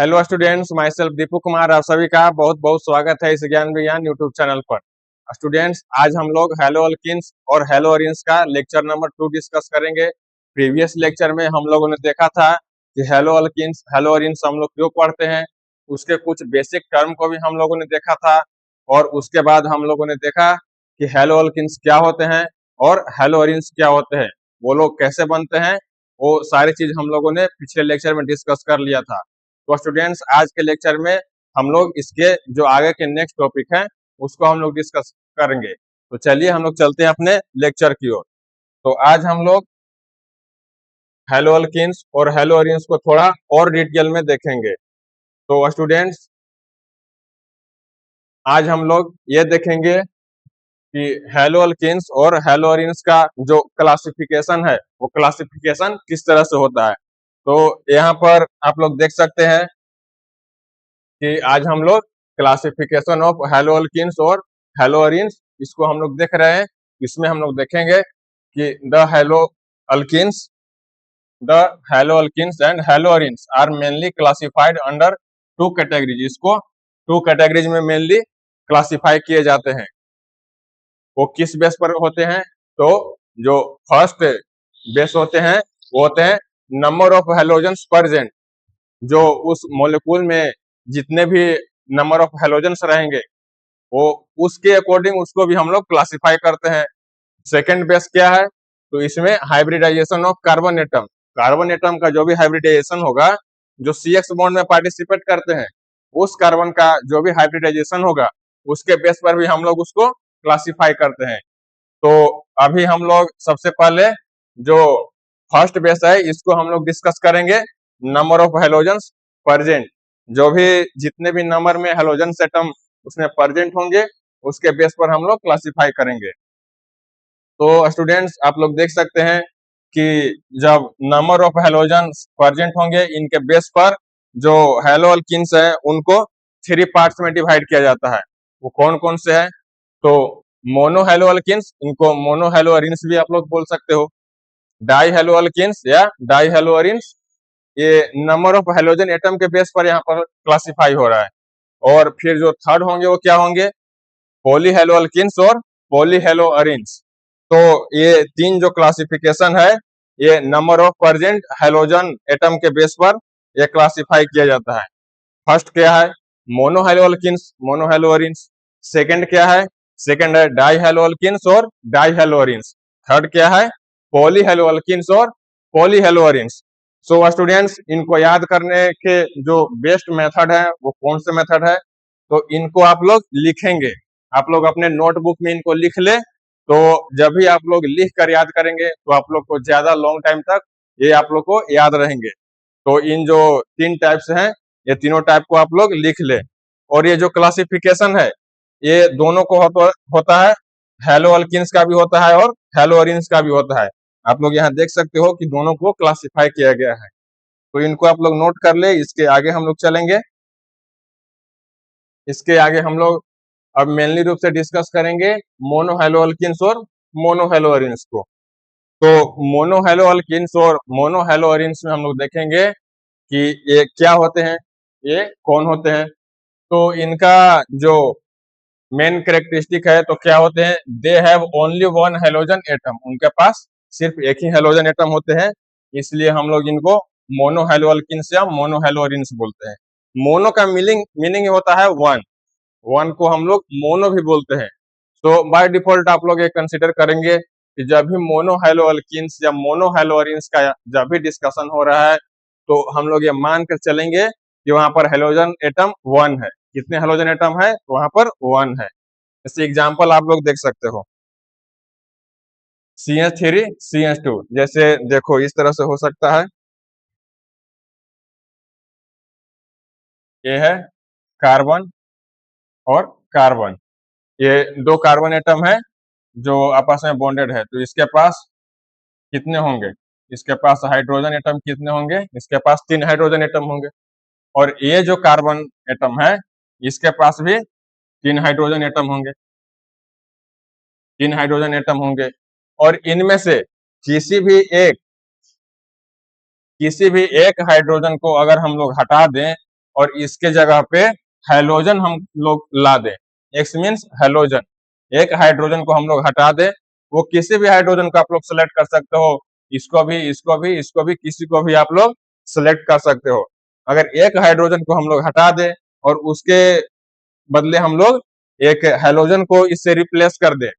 Hello students, my self Deepu Kumar. आप सभी का बहुत बहुत स्वागत है इस ज्ञान विज्ञान यूट्यूब चैनल पर। स्टूडेंट्स, आज हम लोग हेलो अल्किन्स और हेलो अरीन्स का लेक्चर नंबर 2 डिस्कस करेंगे। प्रीवियस लेक्चर में हम लोगों ने देखा था कि हेलो अल्किन्स हेलो अरीन्स हम लोग क्यों पढ़ते हैं, उसके कुछ बेसिक टर्म को भी हम लोगों ने देखा था। और उसके बाद हम लोगों ने देखा कि हेलो अल्किन्स क्या होते हैं और हेलो अरीन्स क्या होते हैं, वो लोग कैसे बनते हैं, वो सारी चीज हम लोगों ने पिछले लेक्चर में डिस्कस कर लिया था। तो स्टूडेंट्स, आज के लेक्चर में हम लोग इसके जो आगे के नेक्स्ट टॉपिक है उसको हम लोग डिस्कस करेंगे। तो चलिए हम लोग चलते हैं अपने लेक्चर की ओर। तो आज हम लोग हेलो अल्किन्स और हेलो अरीन्स को थोड़ा और डिटेल में देखेंगे। तो स्टूडेंट्स, आज हम लोग ये देखेंगे कि हेलो अल्किन्स और हेलो अरीन्स का जो क्लासिफिकेशन है वो क्लासिफिकेशन किस तरह से होता है। तो यहाँ पर आप लोग देख सकते हैं कि आज हम लोग क्लासिफिकेशन ऑफ हेलो अल्किन्स और हेलो अरीन्स इसको हम लोग देख रहे हैं। इसमें हम लोग देखेंगे कि the haloalkanes and haloarenes are mainly classified under 2 categories. इसको 2 कैटेगरीज में मेनली क्लासिफाई किए जाते हैं। वो किस बेस पर होते हैं? तो जो फर्स्ट बेस होते हैं वो होते हैं नंबर ऑफ हेलोजन्स प्रेजेंट। जो उस मॉलिक्यूल में जितने भी नंबर ऑफ हेलोजन्स रहेंगे वो उसके अकॉर्डिंग उसको भी हम लोग क्लासिफाई करते हैं। सेकंड बेस क्या है? तो इसमें hybridisation of carbon atom. Carbon atom का जो भी हाइब्रिडाइजेशन होगा, जो CX बॉन्ड में पार्टिसिपेट करते हैं, उस कार्बन का जो भी हाइब्रिडाइजेशन होगा उसके बेस पर भी हम लोग उसको क्लासिफाई करते हैं। तो अभी हम लोग सबसे पहले जो फर्स्ट बेस है इसको हम लोग डिस्कस करेंगे, नंबर ऑफ हेलोजन्स प्रेजेंट। जो भी जितने भी नंबर में हेलोजन्स एटम उसमें प्रेजेंट होंगे उसके बेस पर हम लोग क्लासिफाई करेंगे। तो स्टूडेंट्स, आप लोग देख सकते हैं कि जब नंबर ऑफ हेलोजन्स प्रेजेंट होंगे इनके बेस पर जो हेलो अल्किन्स है उनको 3 पार्ट्स में डिवाइड किया जाता है। वो कौन कौन से है? तो मोनो हेलो अल्किन्स, इनको मोनो हेलो अरीन्स भी आप लोग बोल सकते हो। डाई हेलो अल्किन्स या डाई हेलो अरीन्स, ये नंबर ऑफ हेलोजन एटम के बेस पर यहाँ पर क्लासिफाई हो रहा है। और फिर जो थर्ड होंगे वो क्या होंगे? पॉली हेलो अल्किन्स और पॉली हेलो अरीन्स। तो ये 3 जो क्लासिफिकेशन है ये number of present halogen atom के बेस पर ये क्लासिफाई किया जाता है। फर्स्ट क्या है? Monohaloalkanes, monohaloarenes. Second क्या है? सेकंड है डाई हेलो अल्किन्स और डाई हेलो अरीन्स। थर्ड क्या है? पॉली हेलो अल्किन्स और polyhaloarenes. So students, इनको याद करने के जो बेस्ट मेथड है वो कौन से मेथड है? तो इनको आप लोग लिखेंगे, आप लोग अपने नोटबुक में इनको लिख ले। तो जब भी आप लोग लिख कर याद करेंगे तो आप लोग को ज्यादा लॉन्ग टाइम तक ये आप लोग को याद रहेंगे। तो इन जो 3 टाइप्स हैं ये तीनों टाइप को आप लोग लिख ले। और ये जो क्लासिफिकेशन है ये दोनों को होता है, हेलो अल्किन्स का भी होता है और हेलो अरीन्स का भी होता है। आप लोग यहाँ देख सकते हो कि दोनों को क्लासिफाई किया गया है। तो इनको आप लोग नोट कर ले। इसके आगे हम लोग चलेंगे। इसके आगे हम लोग अब मेनली रूप से डिस्कस करेंगे मोनो हेलो अल्किन्स और मोनो हेलो अरीन्स को। तो मोनो हेलो अल्किन्स और मोनो हेलो अरीन्स में हम लोग देखेंगे कि ये क्या होते हैं, ये कौन होते हैं। तो इनका जो मेन कैरेक्टरिस्टिक है तो क्या होते हैं? They have only one halogen atom. उनके पास सिर्फ एक ही हेलोजन एटम होते हैं, इसलिए हम लोग इनको मोनो हेलो अल्किन्स या मोनो हेलो अरीन्स बोलते हैं। मोनो का मीनिंग होता है वन। वन को हम लोग मोनो भी बोलते हैं। तो बाय डिफॉल्ट आप लोग ये कंसिडर करेंगे कि जब भी मोनो हेलो अल्किन्स या मोनो हेलो अरीन्स का जब भी डिस्कशन हो रहा है तो हम लोग ये मान कर चलेंगे कि वहां पर हेलोजन एटम वन है। कितने हेलोजन एटम है? तो वहां पर वन है। जैसे एग्जांपल आप लोग देख सकते हो, CH3 CH2। जैसे देखो इस तरह से हो सकता है, ये है कार्बन और कार्बन, ये 2 कार्बन एटम है जो आपस में बॉन्डेड है। तो इसके पास कितने होंगे? इसके पास हाइड्रोजन एटम कितने होंगे? इसके पास 3 हाइड्रोजन एटम होंगे। और ये जो कार्बन एटम है इसके पास भी 3 हाइड्रोजन एटम होंगे, 3 हाइड्रोजन एटम होंगे। और इनमें से किसी भी एक किसी भी एक हाइड्रोजन को अगर हम लोग हटा दें और इसके जगह पे हैलोजन हम लोग ला दें। एक्स मीन्स हैलोजन, एक हाइड्रोजन को हम लोग हटा दें। वो किसी भी हाइड्रोजन को आप लोग सेलेक्ट कर सकते हो, इसको भी, इसको भी, इसको भी, किसी को भी आप लोग सेलेक्ट कर सकते हो। अगर एक हाइड्रोजन को हम लोग हटा दें और उसके बदले हम लोग एक हैलोजन को इससे रिप्लेस कर दें,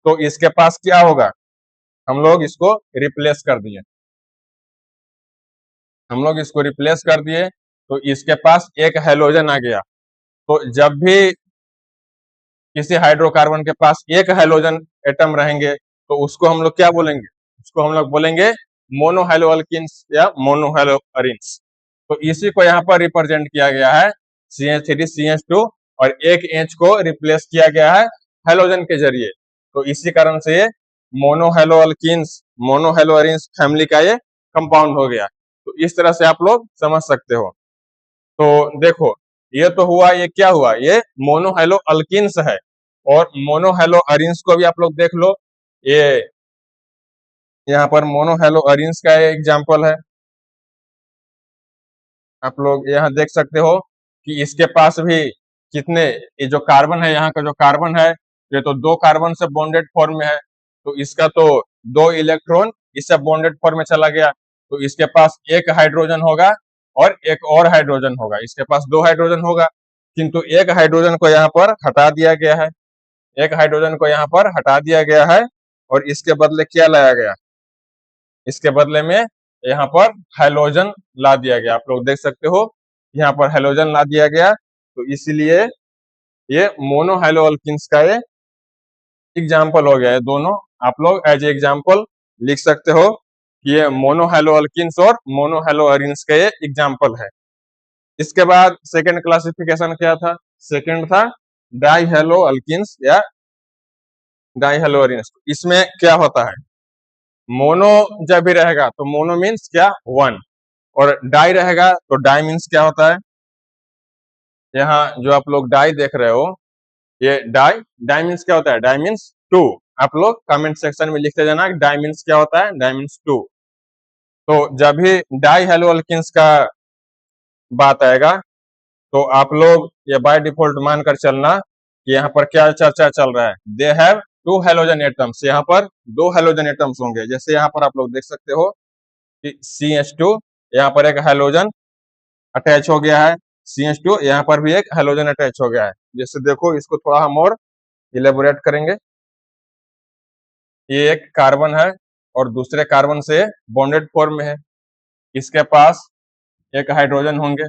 तो इसके पास क्या होगा? हम लोग इसको रिप्लेस कर दिए, हम लोग इसको रिप्लेस कर दिए, तो इसके पास एक हैलोजन आ गया। तो जब भी किसी हाइड्रोकार्बन के पास एक हैलोजन एटम रहेंगे, तो उसको हम लोग क्या बोलेंगे? उसको हम लोग बोलेंगे मोनोहैलोअल्किन्स या मोनोहैलोअरीन्स। तो इसी को यहाँ पर रिप्रेजेंट किया गया है CH3 CH2, और एक H को रिप्लेस किया गया है हैलोजन के जरिए। तो इसी कारण से ये मोनोहैलोअल्किन्स मोनोहैलोअरीन्स फैमिली का ये कंपाउंड हो गया। तो इस तरह से आप लोग समझ सकते हो। तो देखो, ये तो हुआ, ये क्या हुआ? ये मोनोहैलोअल्किन्स है। और मोनोहैलोअरीन्स को भी आप लोग देख लो, ये यहाँ पर मोनोहैलोअरीन्स का एग्जाम्पल है। आप लोग यहाँ देख सकते हो कि इसके पास भी कितने, ये जो कार्बन है, यहाँ का जो कार्बन है, ये तो 2 कार्बन से बॉन्डेड फॉर्म में है, तो इसका तो 2 इलेक्ट्रॉन इससे बॉन्डेड फॉर्म में चला गया, तो इसके पास एक हाइड्रोजन होगा और एक और हाइड्रोजन होगा। इसके पास 2 हाइड्रोजन होगा, किंतु एक हाइड्रोजन को यहाँ पर हटा दिया गया है, एक हाइड्रोजन को यहाँ पर हटा दिया गया है, और इसके बदले क्या लाया गया? इसके बदले में यहाँ पर हैलोजन ला दिया गया। आप लोग देख सकते हो, यहाँ पर हैलोजन ला दिया गया, तो इसलिए ये मोनोहैलोअल्किन्स का ये एग्जाम्पल हो गया है। दोनों आप लोग एज एग्जाम्पल लिख सकते हो कि ये मोनोहैलोअल्किन्स और मोनोहैलोअरीन्स का ये एग्जाम्पल है। इसके बाद सेकंड क्लासिफिकेशन क्या था? सेकंड था डाइहैलोअल्किन्स या डाइहैलोअरीन्स। इसमें क्या होता है? मोनो जब भी रहेगा तो मोनो मीन्स क्या? 1, और डाई रहेगा तो डाई मीन्स क्या होता है? यहाँ जो आप लोग डाई देख रहे हो, ये डाई, डाई मीन्स क्या होता है? Di means 2। आप लोग कमेंट सेक्शन में लिखते जाना डाई मीन्स क्या होता है? Di means 2। तो जब भी डाई हैलोअल्किन्स का बात आएगा, तो आप लोग ये बाय डिफॉल्ट मानकर चलना कि यहाँ पर क्या चर्चा चल रहा है? दे हैव 2 हैलोजन एटम्स, यहाँ पर 2 हैलोजन एटम्स होंगे। जैसे यहाँ पर आप लोग देख सकते हो कि CH2, यहाँ पर एक हैलोजन अटैच हो गया है, CH2 यहाँ पर भी एक हैलोजन अटैच हो गया है। जैसे देखो, इसको थोड़ा हम और इलेबोरेट करेंगे। ये एक कार्बन है और दूसरे कार्बन से बॉन्डेड फॉर्म में है, इसके पास एक हाइड्रोजन होंगे,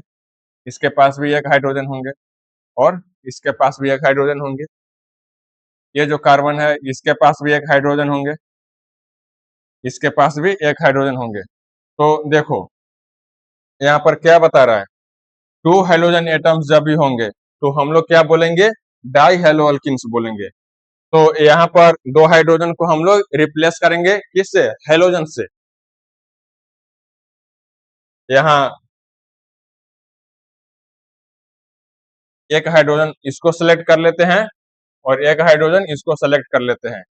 इसके पास भी एक हाइड्रोजन होंगे, और इसके पास भी एक हाइड्रोजन होंगे। ये जो कार्बन है, इसके पास भी एक हाइड्रोजन होंगे, इसके पास भी एक हाइड्रोजन होंगे। तो देखो, यहाँ पर क्या बता रहा है? 2 हैलोजन एटम्स जब भी होंगे, तो हम लोग क्या बोलेंगे? डाई हैलोअल्किन्स बोलेंगे। तो यहाँ पर 2 हाइड्रोजन को हम लोग रिप्लेस करेंगे किससे? हैलोजन से। यहाँ एक हाइड्रोजन इसको सेलेक्ट कर लेते हैं और एक हाइड्रोजन इसको सेलेक्ट कर लेते हैं।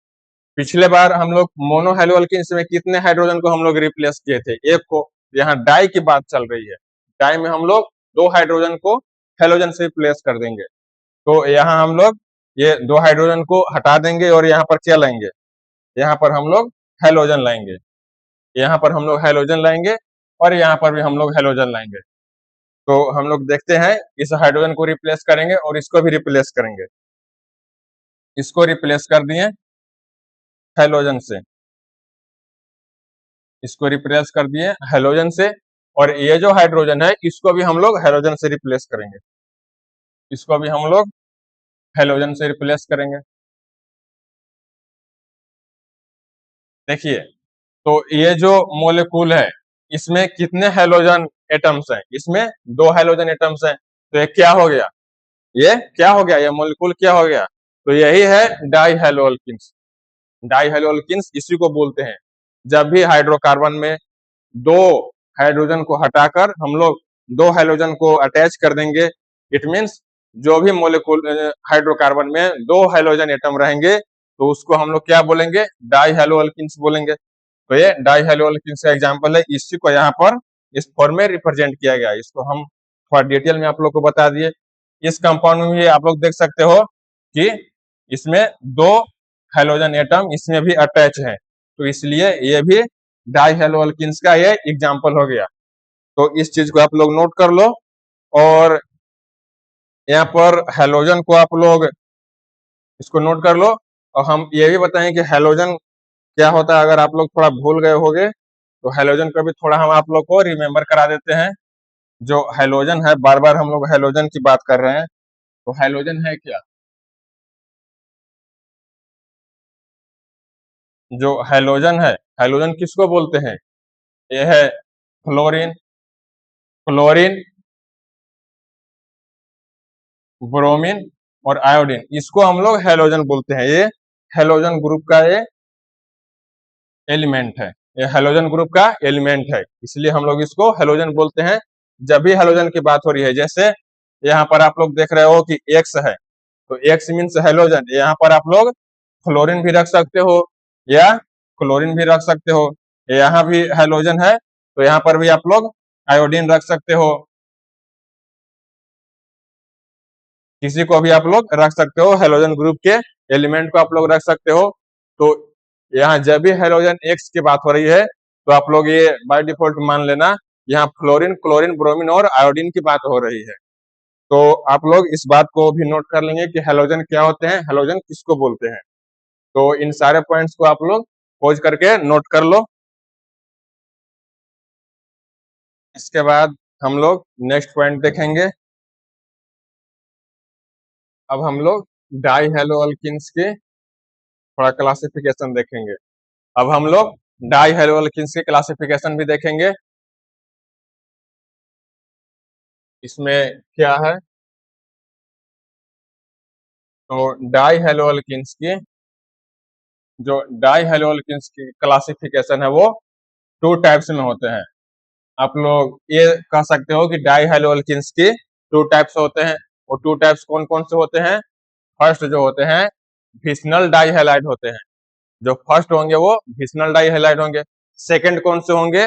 पिछले बार हम लोग मोनोहैलोअल्किन्स में कितने हाइड्रोजन को हम लोग रिप्लेस किए थे? एक को। यहाँ डाई की बात चल रही है, डाई में हम लोग 2 हाइड्रोजन को हैलोजन से रिप्लेस कर देंगे। तो यहाँ हम लोग ये 2 हाइड्रोजन को हटा देंगे और यहाँ पर क्या लाएंगे? यहाँ पर हम लोग हैलोजन लाएंगे, यहाँ पर हम लोग हैलोजन लाएंगे, और यहाँ पर भी हम लोग हैलोजन लाएंगे। तो हम लोग देखते हैं, इस हाइड्रोजन को रिप्लेस करेंगे और इसको भी रिप्लेस करेंगे। इसको रिप्लेस कर दिए हैलोजन से, इसको रिप्लेस कर दिए हैलोजन से, और ये जो हाइड्रोजन है, इसको भी हम लोग हैलोजन से रिप्लेस करेंगे, इसको भी हम लोग हैलोजन से रिप्लेस करेंगे। देखिए, तो ये जो मोलेकुल है, इसमें कितने हैलोजन एटम्स हैं? इसमें 2 हैलोजन एटम्स हैं। तो ये क्या हो गया? ये क्या हो गया? ये मोलेकुल क्या हो गया? तो यही है डाइहैलोअल्किन्स। डाइहैलोअल्किन्स इसी को बोलते हैं। जब भी हाइड्रोकार्बन में 2 हाइड्रोजन को हटाकर हम लोग 2 हैलोजन को अटैच कर देंगे, इट मीन्स जो भी मोलेकुल हाइड्रोकार्बन में 2 हैलोजन एटम रहेंगे, तो उसको हम लोग क्या बोलेंगे? डाइहैलोअल्किन्स बोलेंगे। तो ये डाइहैलोअल्किन्स का एग्जाम्पल है, इसी को यहाँ पर इस फॉर्म में रिप्रेजेंट किया गया है। इसको हम थोड़ा डिटेल में आप लोग को बता दिए। इस कंपाउंड में भी आप लोग देख सकते हो कि इसमें 2 हेलोजन एटम इसमें भी अटैच है, तो इसलिए ये भी डाई हेलो अल्किन्स का ये एग्जाम्पल हो गया। तो इस चीज को आप लोग नोट कर लो। और यहाँ पर हेलोजन को आप लोग इसको नोट कर लो। और हम ये भी बताएं कि हेलोजन क्या होता है। अगर आप लोग थोड़ा भूल गए होंगे तो हेलोजन को भी थोड़ा हम आप लोग को रिमेम्बर करा देते हैं। जो हेलोजन है, बार बार हम लोग हेलोजन की बात कर रहे हैं, तो हेलोजन है क्या? जो हेलोजन है, हेलोजन किसको बोलते हैं? ये है फ्लोरीन, क्लोरीन, ब्रोमीन और आयोडीन, इसको हम लोग हेलोजन बोलते हैं। ये हेलोजन ग्रुप का ये एलिमेंट है, ये हेलोजन ग्रुप का एलिमेंट है, इसलिए हम लोग इसको हेलोजन बोलते हैं जब भी हेलोजन की बात हो रही है। जैसे यहाँ पर आप लोग देख रहे हो कि एक्स है, तो एक्स मीन्स हेलोजन। यहाँ पर आप लोग फ्लोरीन भी रख सकते हो या क्लोरीन भी रख सकते हो। यहाँ भी हेलोजन है, तो यहाँ पर भी आप लोग आयोडीन रख सकते हो, किसी को भी आप लोग रख सकते हो, हेलोजन ग्रुप के एलिमेंट को आप लोग रख सकते हो। तो यहाँ जब भी हेलोजन एक्स की बात हो रही है तो आप लोग ये बाय डिफॉल्ट मान लेना यहाँ फ्लोरीन, क्लोरीन, ब्रोमीन और आयोडीन की बात हो रही है। तो आप लोग इस बात को भी नोट कर लेंगे कि हेलोजन क्या होते हैं, हेलोजन किसको बोलते हैं। तो इन सारे पॉइंट्स को आप लोग खोज करके नोट कर लो। इसके बाद हम लोग नेक्स्ट पॉइंट देखेंगे। अब हम लोग डाई हेलो अल्किन्स के थोड़ा क्लासिफिकेशन देखेंगे। अब हम लोग डाई हेलो अल्किन्स के क्लासिफिकेशन भी देखेंगे। इसमें क्या है, तो डाई हेलो अल्किन्स की जो डाई हेलो अल्किन्स की क्लासिफिकेशन है वो 2 टाइप्स में होते हैं। आप लोग ये कह सकते हो कि डाई हेलो अल्किन्स की 2 टाइप्स होते हैं। और 2 टाइप्स कौन कौन से होते हैं? फर्स्ट जो होते हैं फिशनल डाई हैलाइड होते हैं, जो फर्स्ट होंगे वो फिशनल डाई हैलाइड होंगे। सेकंड कौन से होंगे?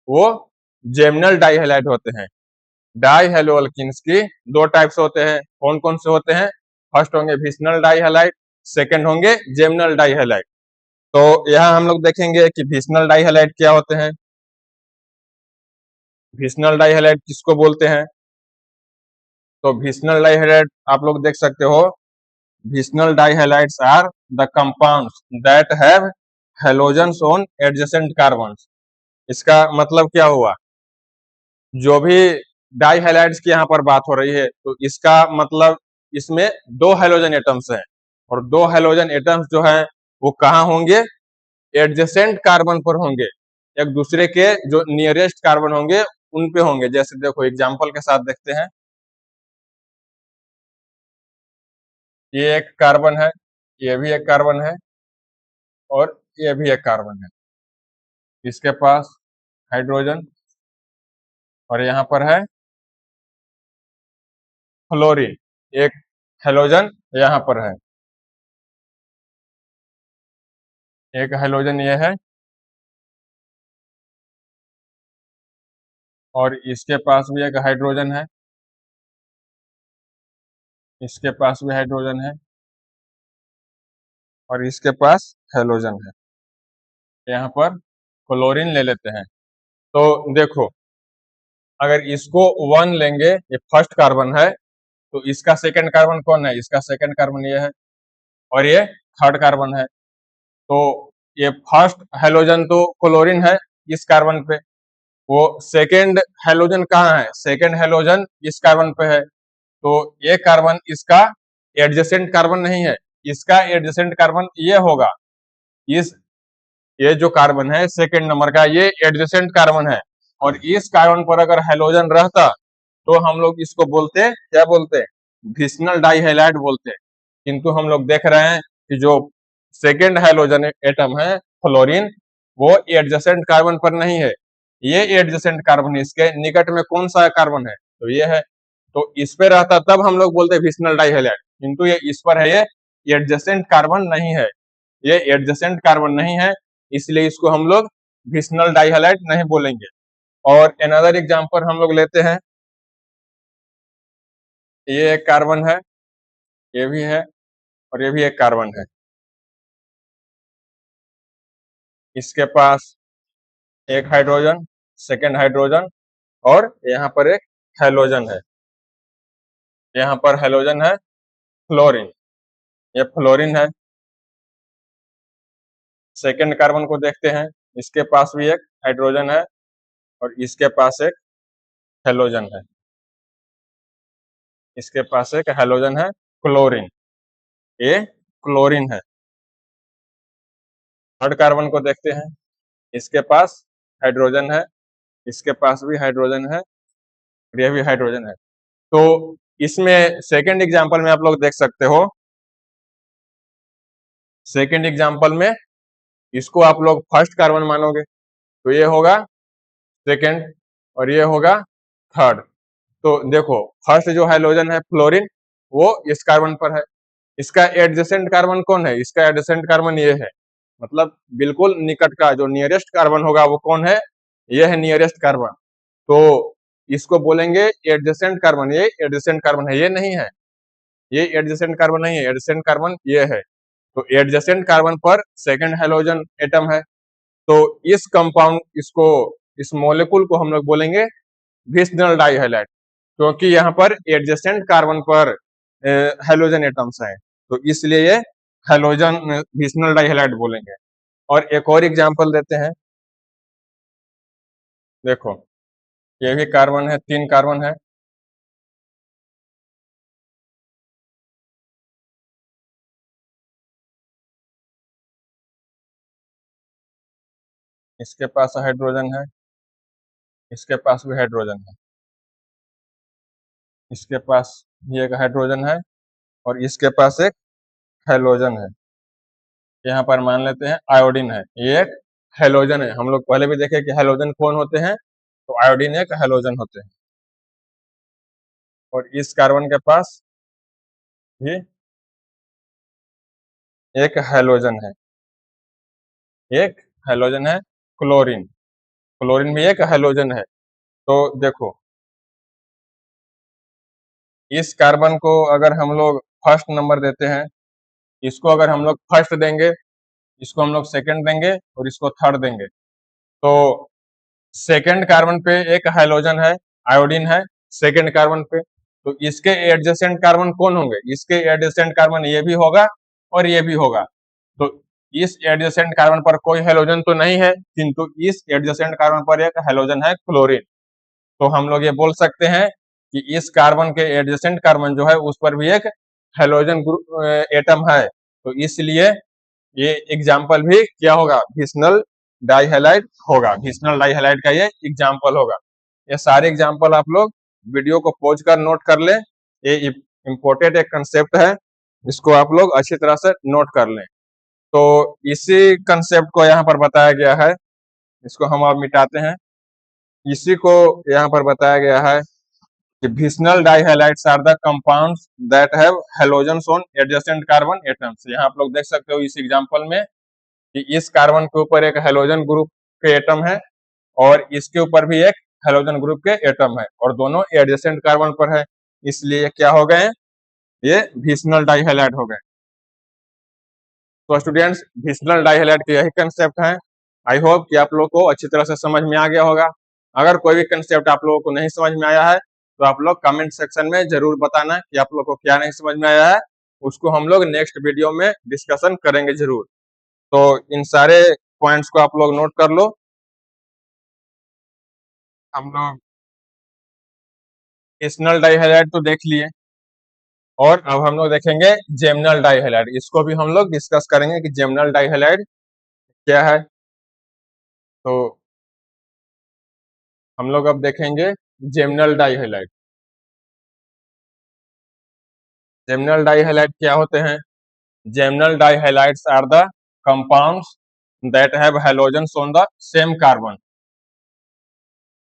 वो जेमिनल डाई हैलाइड होते हैं। डाई हेलो अल्किन्स की 2 टाइप्स होते हैं, कौन कौन से होते हैं? फर्स्ट होंगे विशनल डाई हैलाइड, सेकंड होंगे जेमिनल डाई हैलाइड। तो यहाँ हम लोग देखेंगे कि विशनल डाई हैलाइड क्या होते हैं। विशनल डाई हैलाइड किसको बोलते हैं? तो विशनल डाई हैलाइड आप लोग देख सकते हो, vicinal dihalides are the compounds that have halogens on adjacent carbons. इसका मतलब क्या हुआ? जो भी डाई हैलाइड्स की यहाँ पर बात हो रही है, तो इसका मतलब इसमें 2 हेलोजन एटम्स हैं, और 2 हेलोजन एटम्स जो है वो कहाँ होंगे? एडजेसेंट कार्बन पर होंगे, एक दूसरे के जो नियरेस्ट कार्बन होंगे उन पे होंगे। जैसे देखो एग्जांपल के साथ देखते हैं, ये एक कार्बन है, ये भी एक कार्बन है और ये भी एक कार्बन है। इसके पास हाइड्रोजन और यहाँ पर है फ्लोरीन, एक हेलोजन यहाँ पर है, एक हेलोजन ये है और इसके पास भी एक हाइड्रोजन है, इसके पास भी हाइड्रोजन है और इसके पास हेलोजन है। यहाँ पर क्लोरीन ले लेते हैं। तो देखो अगर इसको 1 लेंगे, ये फर्स्ट कार्बन है, तो इसका सेकंड कार्बन कौन है? इसका सेकंड कार्बन ये है और ये थर्ड कार्बन है। तो ये फर्स्ट हेलोजन तो क्लोरीन है इस कार्बन पे, वो सेकंड हेलोजन कहाँ है? सेकंड हेलोजन इस कार्बन पे है। तो ये कार्बन इसका एडजेसेंट कार्बन नहीं है, इसका एडजेसेंट कार्बन ये होगा। इस ये जो कार्बन है सेकंड नंबर का, ये एडजेसेंट कार्बन है, और इस कार्बन पर अगर हेलोजन रहता तो हम लोग इसको बोलते, क्या बोलते? विशनल डाई हैलाइड बोलते। किंतु हम लोग देख रहे हैं कि जो सेकंड हेलोजन एटम है फ्लोरीन, वो एडजेसेंट कार्बन पर नहीं है, ये एडजेसेंट कार्बन है। इसके निकट में कौन सा कार्बन है? तो ये है। तो इस पे रहता तब हम लोग बोलते विशनल डाई हैलाइड, किंतु ये इस पर है, ये एडजेसेंट कार्बन नहीं है, ये एडजेसेंट कार्बन नहीं है, इसलिए इसको हम लोग विशनल डाई हैलाइड नहीं बोलेंगे। और अनदर एग्जांपल हम लोग लेते हैं, ये एक कार्बन है, ये भी है, और ये भी एक कार्बन है। इसके पास एक हाइड्रोजन, सेकेंड हाइड्रोजन, और यहाँ पर एक हेलोजन है। यहाँ पर हेलोजन है फ्लोरीन, ये फ्लोरीन है। सेकेंड कार्बन को देखते हैं, इसके पास भी एक हाइड्रोजन है और इसके पास एक हेलोजन है। इसके पास एक हेलोजन है क्लोरीन, ये क्लोरीन है। थर्ड कार्बन को देखते हैं, इसके पास हाइड्रोजन है, इसके पास भी हाइड्रोजन है, और यह भी हाइड्रोजन है। तो इसमें सेकेंड एग्जांपल में आप लोग देख सकते हो, सेकेंड एग्जांपल में इसको आप लोग फर्स्ट कार्बन मानोगे, तो ये होगा सेकेंड और ये होगा थर्ड। तो देखो, फर्स्ट जो हाइड्रोजन है फ्लोरीन, वो इस कार्बन पर है। इसका एडजेसेंट कार्बन कौन है? इसका एडजेसेंट कार्बन ये है, मतलब बिल्कुल निकट का जो नियरेस्ट कार्बन होगा वो कौन है? ये है नियरेस्ट कार्बन। तो इसको बोलेंगे एडजेसेंट कार्बन। ये एडजेसेंट कार्बन है, ये नहीं है, ये एडजेसेंट कार्बन नहीं है, एडजेसेंट कार्बन ये है। तो एडजेसेंट कार्बन पर सेकंड हाइड्रोजन एटम है। तो इस कंपाउंड, इसको, इस मॉलिक्यूल को हम लोग बोलेंगे विस्नल डाइहैलाइड, क्योंकि यहाँ पर एडजेसेंट कार्बन पर हेलोजन एटम्स हैं, तो इसलिए ये हेलोजन विस्नल डाइहैलाइड बोलेंगे। और एक और एग्जांपल देते हैं, देखो ये भी कार्बन है, 3 कार्बन है। इसके पास हाइड्रोजन है, इसके पास भी हाइड्रोजन है, इसके पास भी एक हाइड्रोजन है, और इसके पास एक हेलोजन है। यहाँ पर मान लेते हैं आयोडीन है, ये एक हेलोजन है। हम लोग पहले भी देखे कि हेलोजन कौन होते हैं, तो आयोडीन एक हेलोजन होते हैं। और इस कार्बन के पास भी एक हेलोजन है, एक हेलोजन है क्लोरीन, क्लोरीन भी एक हेलोजन है। तो देखो, इस कार्बन को अगर हम लोग फर्स्ट नंबर देते हैं, इसको अगर हम लोग फर्स्ट देंगे, इसको हम लोग सेकंड देंगे, और इसको थर्ड देंगे, तो सेकंड कार्बन पे एक हाइड्रोजन है, आयोडीन है सेकंड कार्बन पे, तो इसके एडजेसेंट कार्बन कौन होंगे? इसके एडजेसेंट कार्बन ये भी होगा और ये भी होगा। तो इस एडजेसेंट कार्बन पर कोई हेलोजन तो नहीं है, किंतु इस एडजेसेंट कार्बन पर एक हेलोजन है क्लोरीन। तो हम लोग ये बोल सकते हैं कि इस कार्बन के एडजेसेंट कार्बन जो है उस पर भी एक हेलोजन ग्रुप एटम है। तो इसलिए ये एग्जाम्पल भी क्या होगा? विस्नल डाइहैलाइड होगा, विस्नल डाइहैलाइड का ये एग्जाम्पल होगा। ये सारे एग्जाम्पल आप लोग वीडियो को पॉज कर नोट कर लें, ये इम्पोर्टेंट एक कंसेप्ट है, इसको आप लोग अच्छी तरह से नोट कर लें। तो इसी कंसेप्ट को यहाँ पर बताया गया है, इसको हम अब मिटाते हैं। इसी को यहाँ पर बताया गया है कि vicinal dihalides are the compounds that have halogens on adjacent carbon atoms. यहाँ आप लोग देख सकते हो इस एग्जांपल में कि इस कार्बन के ऊपर एक हैलोजन ग्रुप के एटम है और इसके ऊपर भी एक हैलोजन ग्रुप के एटम है, और दोनों एडजेसेंट कार्बन पर है, इसलिए क्या हो गए? ये विस्नल डाइहैलाइड हो गए। तो स्टूडेंट्स, विस्नल डाइहैलाइड के यही कंसेप्ट है। आई होप कि आप लोग को अच्छी तरह से समझ में आ गया होगा। अगर कोई भी कंसेप्ट आप लोगों को नहीं समझ में आया है, तो आप लोग कमेंट सेक्शन में जरूर बताना कि आप लोग को क्या नहीं समझ में आया है, उसको हम लोग नेक्स्ट वीडियो में डिस्कशन करेंगे जरूर। तो इन सारे पॉइंट्स को आप लोग नोट कर लो। हम लोग विस्नल डाइहैलाइड तो देख लिए, और अब हम लोग देखेंगे जेमनल डाइहैलाइड। इसको भी हम लोग डिस्कस करेंगे कि जेमनल डाइहैलाइड क्या है। तो हम लोग अब देखेंगे जेमनल डाइहैलाइड। जेमनल डाइहैलाइड क्या होते हैं? Geminal dihalides are the compounds that have halogens on the same carbon.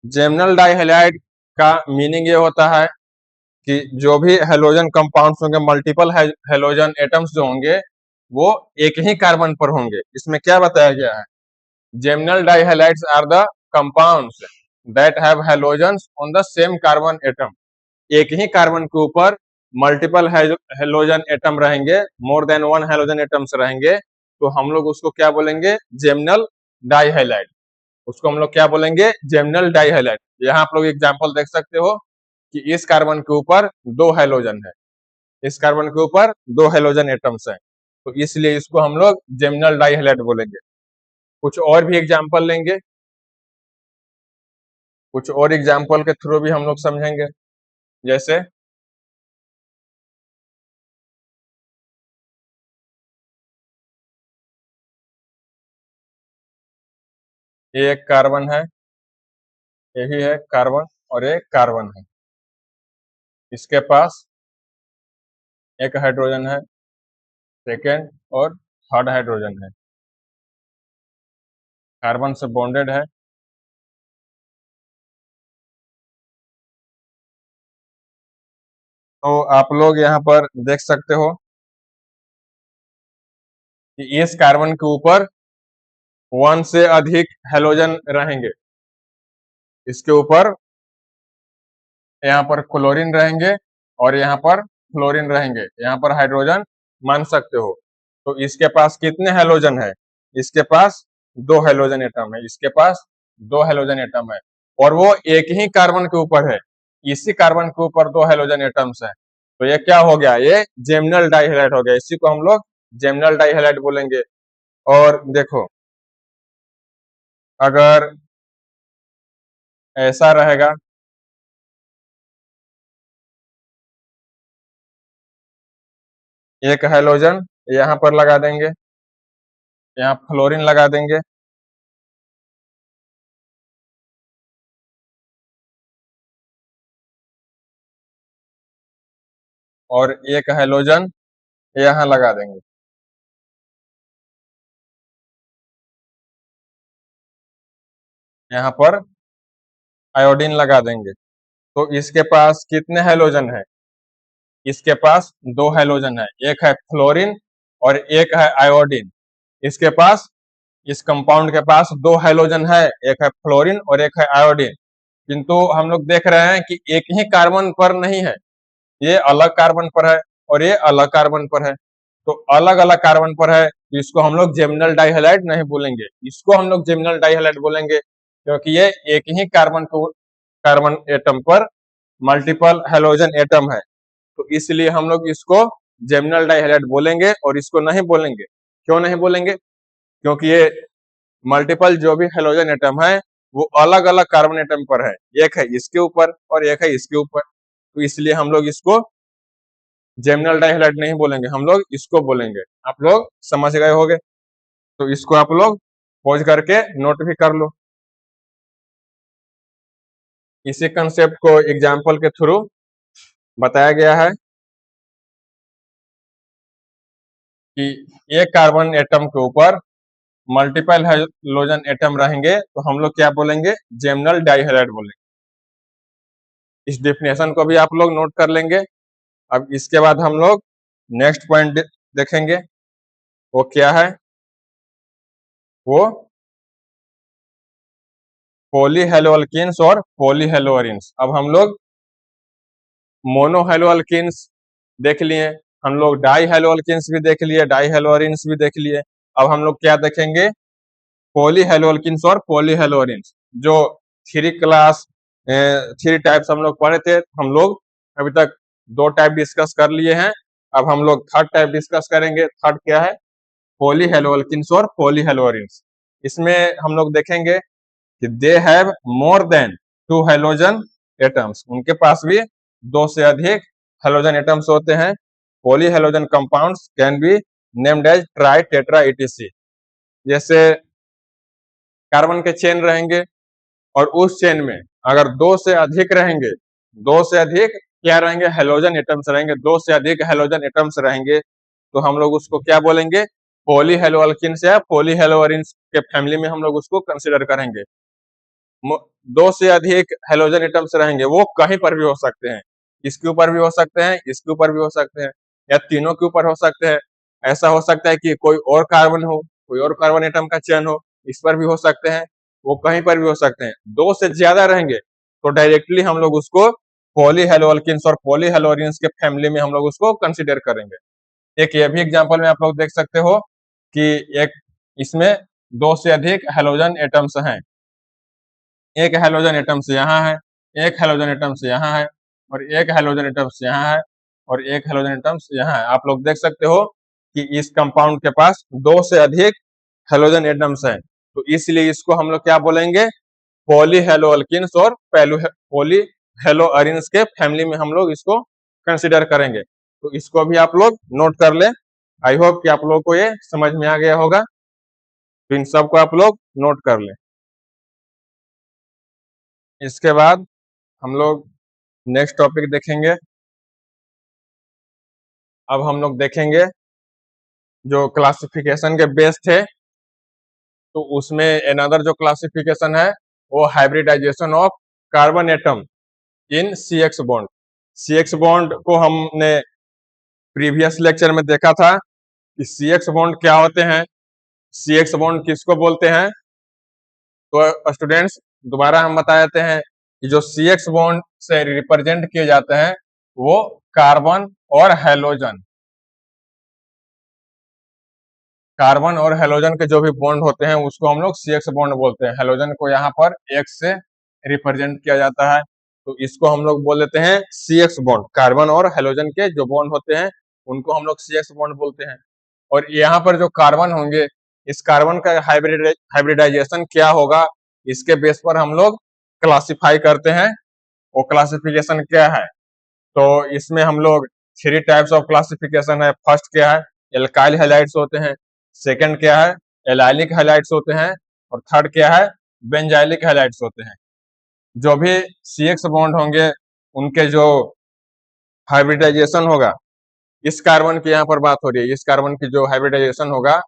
Geminal dihalide का मीनिंग ये होता है कि जो भी हैलोजन कंपाउंड्स होंगे, मल्टीपल हैलोजन एटम्स जो होंगे, वो एक ही कार्बन पर होंगे। इसमें क्या बताया गया है? Geminal dihalides are the compounds that have halogens on the same carbon atom. एक ही कार्बन के ऊपर मल्टीपल हेलोजन एटम रहेंगे, more than one halogen atoms रहेंगे, तो हम लोग उसको क्या बोलेंगे, जेमिनल डाइहैलाइड। उसको हम लोग क्या बोलेंगे, जेमिनल डाइहैलाइड। यहाँ आप लोग एग्जांपल देख सकते हो कि इस कार्बन के ऊपर दो हेलोजन है, इस कार्बन के ऊपर दो हेलोजन एटम्स है, तो इसलिए इसको हम लोग जेमिनल डाइहैलाइड बोलेंगे। कुछ और भी एग्जांपल लेंगे, कुछ और एग्जांपल के थ्रू भी हम लोग समझेंगे। जैसे ये एक कार्बन है, यही है कार्बन, और एक कार्बन है, इसके पास एक हाइड्रोजन है, सेकेंड और थर्ड हाइड्रोजन है, कार्बन से बॉन्डेड है। तो आप लोग यहाँ पर देख सकते हो कि इस कार्बन के ऊपर वन से अधिक हेलोजन रहेंगे, इसके ऊपर यहाँ पर क्लोरीन रहेंगे और यहाँ पर फ्लोरीन रहेंगे, यहाँ पर हाइड्रोजन मान सकते हो। तो इसके पास कितने हेलोजन है, इसके पास दो हेलोजन एटम है, इसके पास दो हेलोजन एटम है, और वो एक ही कार्बन के ऊपर है, इसी कार्बन के ऊपर दो हेलोजन एटम्स है। तो ये क्या हो गया, ये जेमिनल डाइहैलाइड हो गया, इसी को हम लोग जेमिनल डाइहैलाइड बोलेंगे। और देखो, अगर ऐसा रहेगा, एक हेलोजन यहाँ पर लगा देंगे, यहाँ फ्लोरीन लगा देंगे, और एक हेलोजन यहाँ लगा देंगे, यहाँ पर आयोडीन लगा देंगे। तो इसके पास कितने हेलोजन है, इसके पास दो हेलोजन है, एक है फ्लोरीन और एक है आयोडीन। इसके पास, इस कंपाउंड के पास दो हेलोजन है, एक है फ्लोरीन और एक है आयोडीन, किंतु हम लोग देख रहे हैं कि एक ही कार्बन पर नहीं है, ये अलग कार्बन पर है और ये अलग कार्बन पर है। तो अलग अलग कार्बन पर है, तो इसको हम लोग जेमिनल डाइहैलाइड नहीं बोलेंगे, इसको हम लोग जेमिनल डाइहैलाइड बोलेंगे, क्योंकि ये एक ही कार्बन एटम पर मल्टीपल हेलोजन एटम है। तो इसलिए हम लोग इसको जेमिनल डाइहैलाइड बोलेंगे और इसको नहीं बोलेंगे। क्यों नहीं बोलेंगे, क्योंकि ये मल्टीपल जो भी हेलोजन एटम है वो अलग अलग कार्बन एटम पर है, एक है इसके ऊपर और एक है इसके ऊपर, तो इसलिए हम लोग इसको जेमिनल डाइहैलाइड नहीं बोलेंगे, हम लोग इसको बोलेंगे। आप लोग समझ गए होंगे, तो इसको आप लोग पॉज करके नोट भी कर लो। इसी कंसेप्ट को एग्जाम्पल के थ्रू बताया गया है कि एक कार्बन एटम के ऊपर मल्टीपल हाइड्रोजन एटम रहेंगे, तो हम लोग क्या बोलेंगे, जेमिनल डाइहैलाइड बोलेंगे। इस डेफिनेशन को भी आप लोग नोट कर लेंगे। अब इसके बाद हम लोग नेक्स्ट पॉइंट देखेंगे, वो क्या है, वो पॉलीहेलोअल्कीन्स और पॉलीहेलोअरीन्स। अब हम लोग मोनोहेलोअल्कीन्स देख लिए, हम लोग डाइहेलोअल्कीन्स भी देख लिए, डाइहेलोअरीन्स भी देख लिए। अब हम लोग क्या देखेंगे, पॉलीहेलोअल्कीन्स और पॉलीहेलोअरीन्स। जो थ्री टाइप्स हम लोग पढ़े थे, हम लोग अभी तक दो टाइप डिस्कस कर लिए हैं, अब हम लोग थर्ड टाइप डिस्कस करेंगे। थर्ड क्या है, पॉलीहेलोअल्कीन्स और पॉलीहेलोअरीन्स। इसमें हम लोग देखेंगे कि they have more than two halogen atoms, उनके पास भी दो से अधिक हेलोजन एटम्स होते हैं। Polyhalogen compounds can be named as tri tetra etc। जैसे कार्बन के चेन रहेंगे और उस चेन में अगर दो से अधिक रहेंगे, दो से अधिक क्या रहेंगे, हेलोजन एटम्स रहेंगे, दो से अधिक हेलोजन एटम्स रहेंगे, तो हम लोग उसको क्या बोलेंगे, पॉलीहेलोअल्कीन्स या पॉलीहेलोअरीन्स के फैमिली में हम लोग उसको कंसिडर करेंगे। दो से अधिक हेलोजन एटम्स रहेंगे, वो कहीं पर भी हो सकते हैं, इसके ऊपर भी हो सकते हैं, इसके ऊपर भी हो सकते हैं, या तीनों के ऊपर हो सकते हैं। ऐसा हो सकता है कि कोई और कार्बन हो, कोई और कार्बन एटम का चयन हो, इस पर भी हो सकते हैं, वो कहीं पर भी हो सकते हैं। दो से ज्यादा रहेंगे तो डायरेक्टली हम लोग उसको पॉलीहेलोअल्किन्स और पॉलीहेलोअरीन्स के फैमिली में हम लोग उसको कंसिडर करेंगे। एक ये भी एग्जांपल में आप लोग देख सकते हो कि एक इसमें दो से अधिक हेलोजन एटम्स हैं। एक हेलोजन एटम्स यहाँ है, एक हेलोजन एटम्स यहाँ है, और एक हेलोजन एटम्स यहाँ है, और एक हेलोजन एटम्स यहाँ है। आप लोग देख सकते हो कि इस कंपाउंड के पास दो से अधिक हेलोजन एटम्स हैं, तो इसलिए इसको हम लोग क्या बोलेंगे, पॉलीहेलोअल्किन्स और पॉलीहेलोअरीन्स के फैमिली में हम लोग इसको कंसिडर करेंगे। तो इसको भी आप लोग नोट कर ले। आई होप कि आप लोगों को ये समझ में आ गया होगा, तो इन सबको आप लोग नोट कर ले। इसके बाद हम लोग नेक्स्ट टॉपिक देखेंगे। अब हम लोग देखेंगे जो क्लासिफिकेशन के बेस थे, तो उसमें अनदर जो क्लासिफिकेशन है वो hybridisation of carbon atom in CX bond. CX bond को हमने प्रीवियस लेक्चर में देखा था कि CX बॉन्ड क्या होते हैं, CX बॉन्ड किसको बोलते हैं। तो स्टूडेंट्स दोबारा हम बता देते हैं कि जो CX बॉन्ड से रिप्रेजेंट किए जाते हैं वो कार्बन और हेलोजन, कार्बन और हेलोजन के जो भी बॉन्ड होते हैं उसको हम लोग CX बॉन्ड बोलते हैं। हेलोजन को यहाँ पर X से रिप्रेजेंट किया जाता है, तो इसको हम लोग बोल देते हैं CX बॉन्ड। कार्बन और हेलोजन के जो बॉन्ड होते हैं उनको हम लोग CX बॉन्ड बोलते हैं। और यहाँ पर जो कार्बन होंगे, इस कार्बन का हाइब्रिडाइजेशन क्या होगा, इसके बेस पर हम लोग क्लासिफाई करते हैं। वो क्लासिफिकेशन क्या है, तो इसमें हम लोग 3 टाइप्स ऑफ क्लासिफिकेशन है। फर्स्ट क्या है, एल्काइल हैलाइड्स होते हैं। सेकंड क्या है, एलाइलिक हैलाइड्स होते हैं। और थर्ड क्या है, बेंजाइलिक हैलाइड्स होते हैं। जो भी CX बॉन्ड होंगे उनके जो हाइब्रिडाइजेशन होगा, इस कार्बन की यहाँ पर बात हो रही है, इस कार्बन की जो हाइब्रिडाइजेशन होगा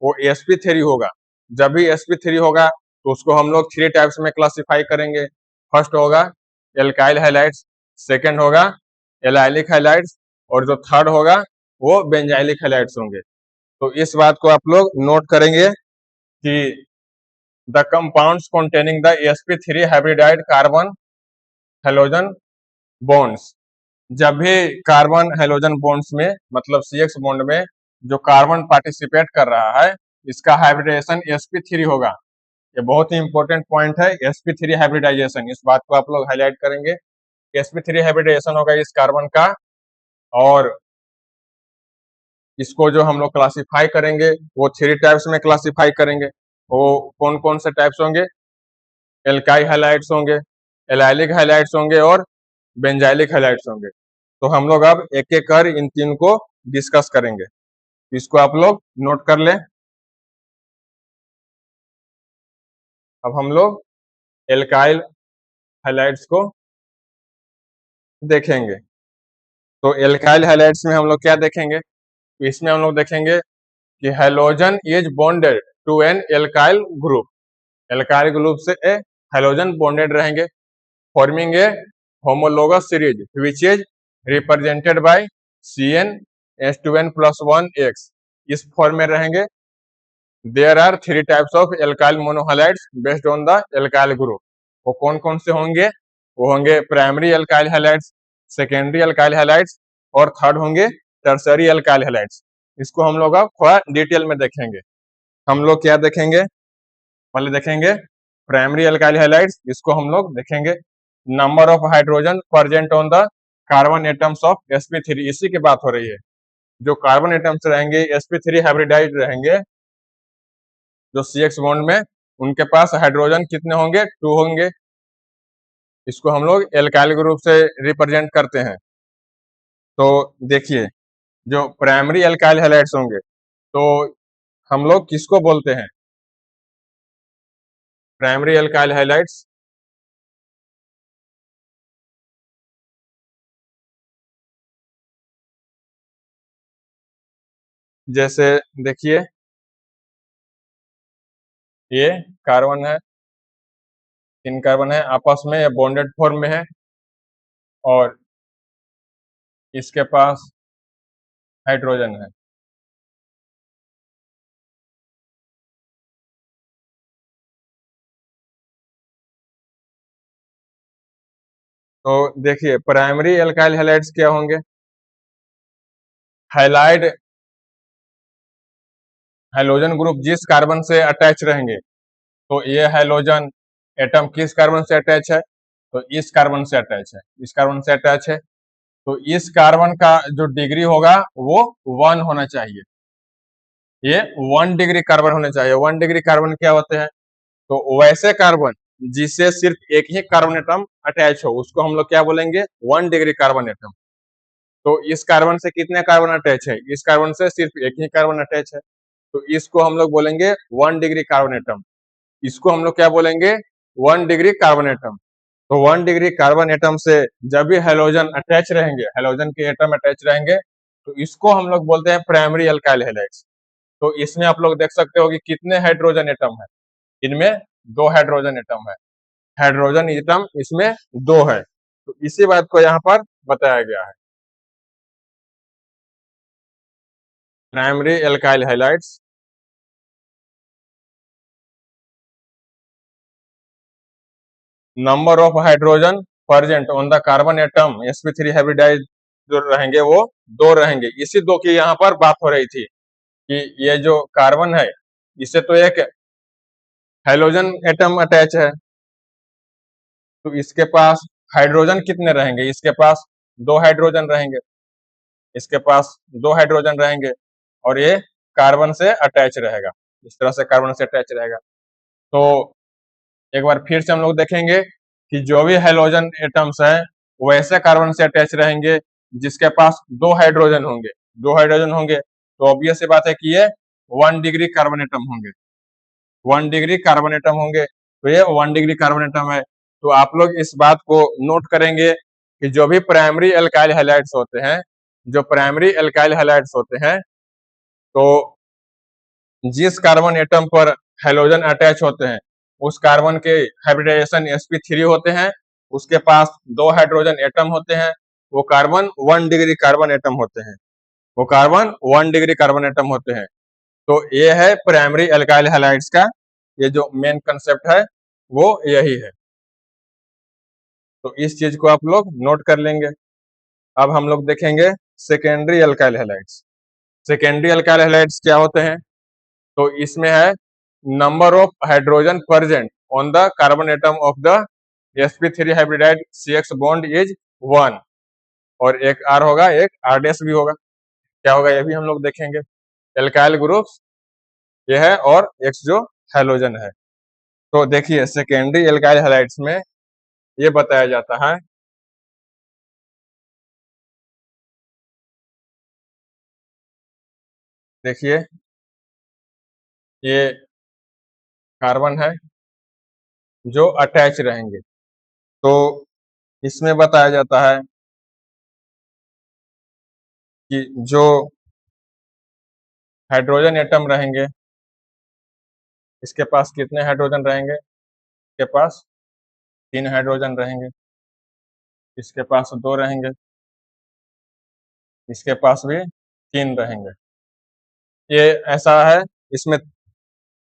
वो sp3 होगा। जब भी sp3 होगा तो उसको हम लोग 3 टाइप्स में क्लासिफाई करेंगे। फर्स्ट होगा एल्काइल हैलाइड्स, सेकंड होगा एलाइलिक हैलाइड्स, और जो थर्ड होगा वो बेंजाइलिक हैलाइड्स होंगे। तो इस बात को आप लोग नोट करेंगे कि the compounds containing the sp3 hybridised carbon halogen bonds. जब भी कार्बन हेलोजन बॉन्ड्स में मतलब CX बॉन्ड में जो कार्बन पार्टिसिपेट कर रहा है, इसका हाइब्रिडाइजेशन sp3 होगा। ये बहुत ही इंपॉर्टेंट पॉइंट है, sp3 हाइब्रिडाइजेशन। इस बात को आप लोग हाईलाइट करेंगे। sp3 हाइब्रिडाइजेशन होगा इस कार्बन का, और इसको जो हम लोग क्लासिफाई करेंगे वो 3 टाइप्स में क्लासिफाई करेंगे। वो कौन कौन से टाइप्स होंगे, एल्काइल हैलाइड्स होंगे, एलाइलिक हैलाइड्स होंगे, और बेंजाइलिक हैलाइड्स होंगे। तो हम लोग अब एक एक कर इन तीन को डिस्कस करेंगे, इसको आप लोग नोट कर लें। अब हम लोग एल्काइल हैलाइड्स को देखेंगे। तो एल्काइल हैलाइड्स में हम लोग क्या देखेंगे, तो इसमें हम लोग देखेंगे कि halogen is bonded to an alkyl group. Alkyl group से हैलोजन बॉन्डेड रहेंगे, forming a homologous series which is represented by CnH2n+1X। इस फॉर्म में रहेंगे। There are 3 types of alkyl monohalides based on the alkyl group. वो कौन कौन से होंगे, वो होंगे primary alkyl halides, secondary alkyl halides, और थर्ड होंगे टर्सरी एल्काइल हैलाइड्स। इसको हम लोग अब थोड़ा डिटेल में देखेंगे। हम लोग क्या देखेंगे, पहले देखेंगे प्राइमरी एल्काइल हैलाइड्स। इसको हम लोग देखेंगे number of hydrogen present on the carbon atoms of sp3। इसी की बात हो रही है। जो कार्बन एटम्स रहेंगे sp3 हाइब्रिडाइज रहेंगे जो CX बॉन्ड में, उनके पास हाइड्रोजन कितने होंगे, 2 होंगे। इसको हम लोग एल्काइल ग्रुप से रिप्रेजेंट करते हैं। तो देखिए जो प्राइमरी एल्काइल हैलाइड्स होंगे तो हम लोग किसको बोलते हैं, प्राइमरी एल्काइल हैलाइड्स जैसे देखिए ये कार्बन है, 3 कार्बन है, आपस में बॉन्डेड फॉर्म में है, और इसके पास हाइड्रोजन है। तो देखिए प्राइमरी एल्काइल हैलाइड्स क्या होंगे, हैलाइड हैलोजन ग्रुप जिस कार्बन से अटैच रहेंगे, तो ये हैलोजन एटम किस कार्बन से अटैच है, तो इस कार्बन से अटैच है, इस कार्बन से अटैच है। तो इस कार्बन का जो डिग्री होगा वो 1 होना चाहिए, ये 1 डिग्री कार्बन होने चाहिए। 1 डिग्री कार्बन क्या होते हैं, तो वैसे कार्बन जिससे सिर्फ एक ही कार्बन एटम अटैच हो उसको हम लोग क्या बोलेंगे, 1 डिग्री कार्बन एटम। तो इस कार्बन से कितने कार्बन अटैच है, इस कार्बन से सिर्फ एक ही कार्बन अटैच है, तो इसको हम लोग बोलेंगे 1 डिग्री कार्बन एटम। इसको हम लोग क्या बोलेंगे, 1 डिग्री कार्बन एटम। तो 1 डिग्री कार्बन एटम से जब भी हेलोजन अटैच रहेंगे, हेलोजन के एटम अटैच रहेंगे, तो इसको हम लोग बोलते हैं प्राइमरी अल्काइल हैलाइड्स। तो इसमें आप लोग देख सकते हो कि कितने हाइड्रोजन एटम है, इनमें 2 हाइड्रोजन एटम है, हाइड्रोजन एटम इसमें 2 है। तो इसी बात को यहाँ पर बताया गया है, primary alkyl halides number of hydrogen present on the carbon atom sp3 hybridise जो रहेंगे वो 2 रहेंगे। इसी 2 की यहाँ पर बात हो रही थी कि ये जो कार्बन है इससे तो एक हाइड्रोजन एटम अटैच है, तो इसके पास हाइड्रोजन कितने रहेंगे, इसके पास 2 हाइड्रोजन रहेंगे, इसके पास 2 हाइड्रोजन रहेंगे, और ये कार्बन से अटैच रहेगा, इस तरह से कार्बन से अटैच रहेगा। तो एक बार फिर से हम लोग देखेंगे कि जो भी हेलोजन एटम्स हैं वैसे कार्बन से अटैच रहेंगे जिसके पास 2 हाइड्रोजन होंगे, 2 हाइड्रोजन होंगे, तो ऑब्वियस सी बात है कि ये 1 डिग्री कार्बन एटम होंगे, 1 डिग्री कार्बन एटम होंगे, तो ये 1 डिग्री कार्बन एटम है। तो आप लोग इस बात को नोट करेंगे कि जो भी प्राइमरी एल्काइल हैलाइड्स होते हैं, जो प्राइमरी एल्काइल हैलाइड्स होते हैं, तो जिस कार्बन एटम पर हेलोजन अटैच होते हैं उस कार्बन के हाइब्रिडाइजेशन sp3 होते हैं, उसके पास 2 हाइड्रोजन एटम होते हैं, वो कार्बन 1 डिग्री कार्बन एटम होते हैं, वो कार्बन 1 डिग्री कार्बन एटम होते हैं। तो ये है प्राइमरी एल्काइल हैलाइड्स का ये जो मेन कंसेप्ट है वो यही है, तो इस चीज को आप लोग नोट कर लेंगे। अब हम लोग देखेंगे secondary alkyl halides. Secondary alkyl halides क्या होते हैं, तो इसमें है number of hydrogen present on the carbon atom of the sp3 हाइब्रिडाइड CX bond is 1, और एक R होगा, एक R' भी होगा। क्या होगा ये भी हम लोग देखेंगे। एल्काइल ग्रुप्स ये है और X जो हैलोजन है। तो देखिए सेकेंडरी एल्काइल हैलाइड्स में ये बताया जाता है, देखिए ये कार्बन है जो अटैच रहेंगे, तो इसमें बताया जाता है कि जो हाइड्रोजन एटम रहेंगे इसके पास कितने हाइड्रोजन रहेंगे, इसके पास 3 हाइड्रोजन रहेंगे, इसके पास 2 रहेंगे, इसके पास भी 3 रहेंगे। ये ऐसा है, इसमें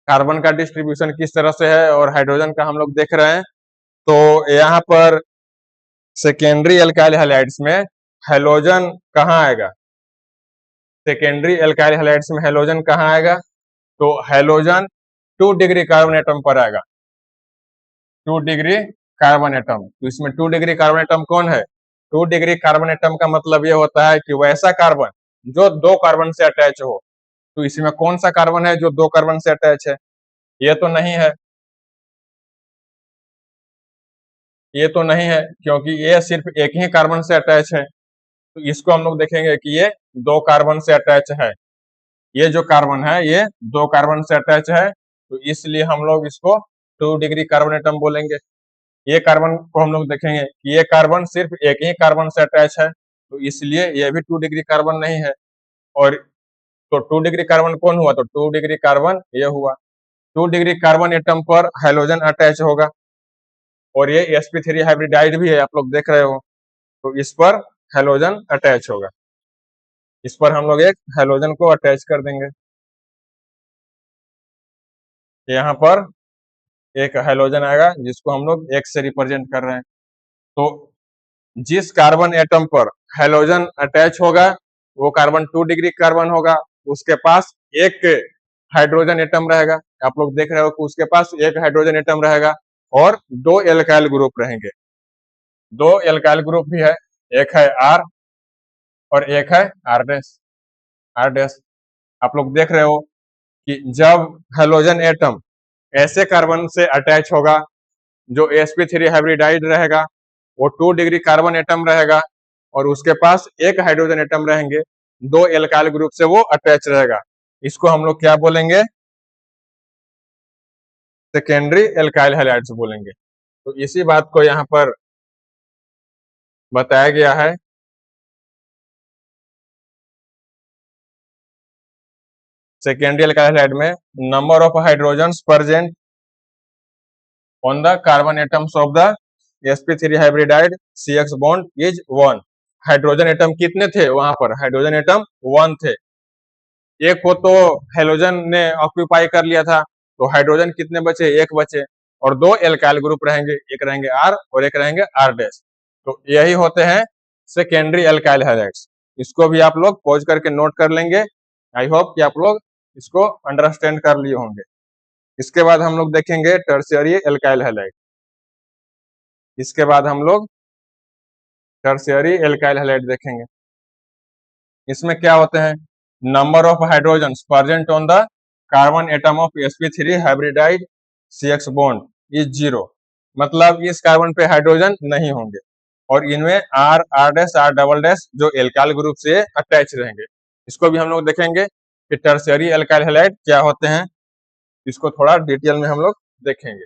कार्बन का डिस्ट्रीब्यूशन किस तरह से है और हाइड्रोजन का हम लोग देख रहे हैं। तो यहाँ पर सेकेंडरी एल्काइल हैलाइड्स में हेलोजन कहाँ आएगा, सेकेंडरी एल्काइल हैलाइड्स में हेलोजन कहाँ आएगा, तो हेलोजन 2 डिग्री कार्बन एटम पर आएगा, 2 डिग्री कार्बन एटम। तो इसमें 2 डिग्री कार्बन एटम कौन है, 2 डिग्री कार्बन एटम का मतलब ये होता है कि वैसा कार्बन जो 2 कार्बन से अटैच हो। तो इसमें कौन सा कार्बन है जो 2 कार्बन से अटैच है, ये तो नहीं है, ये तो नहीं है, क्योंकि ये सिर्फ एक ही कार्बन से अटैच है। तो इसको हम लोग देखेंगे कि ये 2 कार्बन से अटैच है, ये जो कार्बन है ये 2 कार्बन से अटैच है, तो इसलिए हम लोग इसको 2 डिग्री कार्बन एटम बोलेंगे। ये कार्बन को हम लोग देखेंगे कि ये कार्बन सिर्फ एक ही कार्बन से अटैच है, तो इसलिए ये भी 2 डिग्री कार्बन नहीं है। और तो 2 डिग्री कार्बन कौन हुआ, तो 2 डिग्री कार्बन ये हुआ। 2 डिग्री कार्बन एटम पर हाइड्रोजन अटैच होगा, और ये sp3 हाइब्रिडाइड भी है, आप लोग देख रहे हो, तो इस पर हेलोजन अटैच होगा, इस पर हम लोग एक हेलोजन को अटैच कर देंगे। यहाँ पर एक हेलोजन आएगा जिसको हम लोग X से रिप्रेजेंट कर रहे हैं। तो जिस कार्बन एटम पर हेलोजन अटैच होगा वो कार्बन 2 डिग्री कार्बन होगा, उसके पास एक हाइड्रोजन एटम रहेगा। आप लोग देख रहे हो कि उसके पास एक हाइड्रोजन एटम रहेगा और दो एल्काइल ग्रुप रहेंगे। दो एल्काइल ग्रुप भी है, एक है आर और एक है आर डैश। आर डैश आप लोग देख रहे हो कि जब हेलोजन एटम ऐसे कार्बन से अटैच होगा जो sp3 हाइब्रिडाइड रहेगा, वो 2 डिग्री कार्बन एटम रहेगा और उसके पास एक हाइड्रोजन एटम रहेंगे, दो एल्काइल ग्रुप से वो अटैच रहेगा। इसको हम लोग क्या बोलेंगे? सेकेंडरी एल्काइल हैलाइड्स बोलेंगे। तो इसी बात को यहाँ पर बताया गया है। सेकेंडरी एल्काइल हैलाइड में number of hydrogen present on the carbon atoms of the sp3 हाइब्रिडाइड CX bond is 1। Hydrogen atom कितने थे वहां पर? हाइड्रोजन एटम 1 थे। एक को तो हेलोजन ने ऑक्यूपाई कर लिया था, तो हाइड्रोजन कितने बचे? एक बचे और दो एल्काइल ग्रुप रहेंगे, एक रहेंगे आर और एक रहेंगे आर डैश। तो यही होते हैं सेकेंडरी एल्काइल हैलाइड्स। इसको भी आप लोग पॉज करके नोट कर लेंगे। आई होप कि आप लोग इसको अंडरस्टैंड कर लिए होंगे। इसके बाद हम लोग देखेंगे टर्शियरी एल्काइल हैलाइड। इसके बाद हम लोग टर्शियरी एल्काइल हैलाइड देखेंगे। इसमें क्या होते हैं? Number of hydrogen present on the carbon atom of sp3 हाइब्रिडाइड CX bond is 0। मतलब इस कार्बन पे हाइड्रोजन नहीं होंगे और इनमें R, R dash, R double dash जो एल्काइल ग्रुप से अटैच रहेंगे। इसको भी हम लोग देखेंगे कि टर्शियरी एल्काइल हैलाइड क्या होते हैं। इसको थोड़ा डिटेल में हम लोग देखेंगे।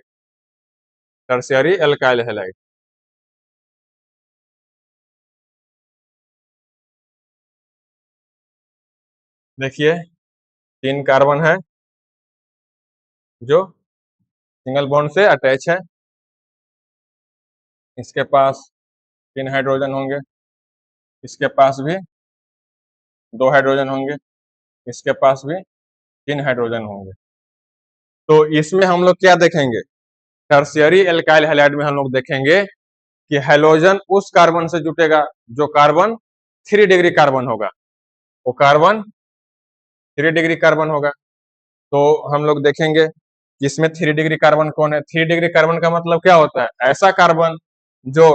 टर्शियरी एल्काइल हैलाइड देखिए, 3 कार्बन है जो सिंगल बॉन्ड से अटैच है। इसके पास 3 हाइड्रोजन होंगे, इसके पास भी 2 हाइड्रोजन होंगे, इसके पास भी 3 हाइड्रोजन होंगे। तो इसमें हम लोग क्या देखेंगे? टर्शियरी एल्काइल हैलाइड में हम लोग देखेंगे कि हैलोजन उस कार्बन से जुटेगा जो कार्बन 3 डिग्री कार्बन होगा। वो कार्बन 3 डिग्री कार्बन होगा। तो हम लोग देखेंगे कि इसमें 3 डिग्री कार्बन कौन है। 3 डिग्री कार्बन का मतलब क्या होता है? ऐसा कार्बन जो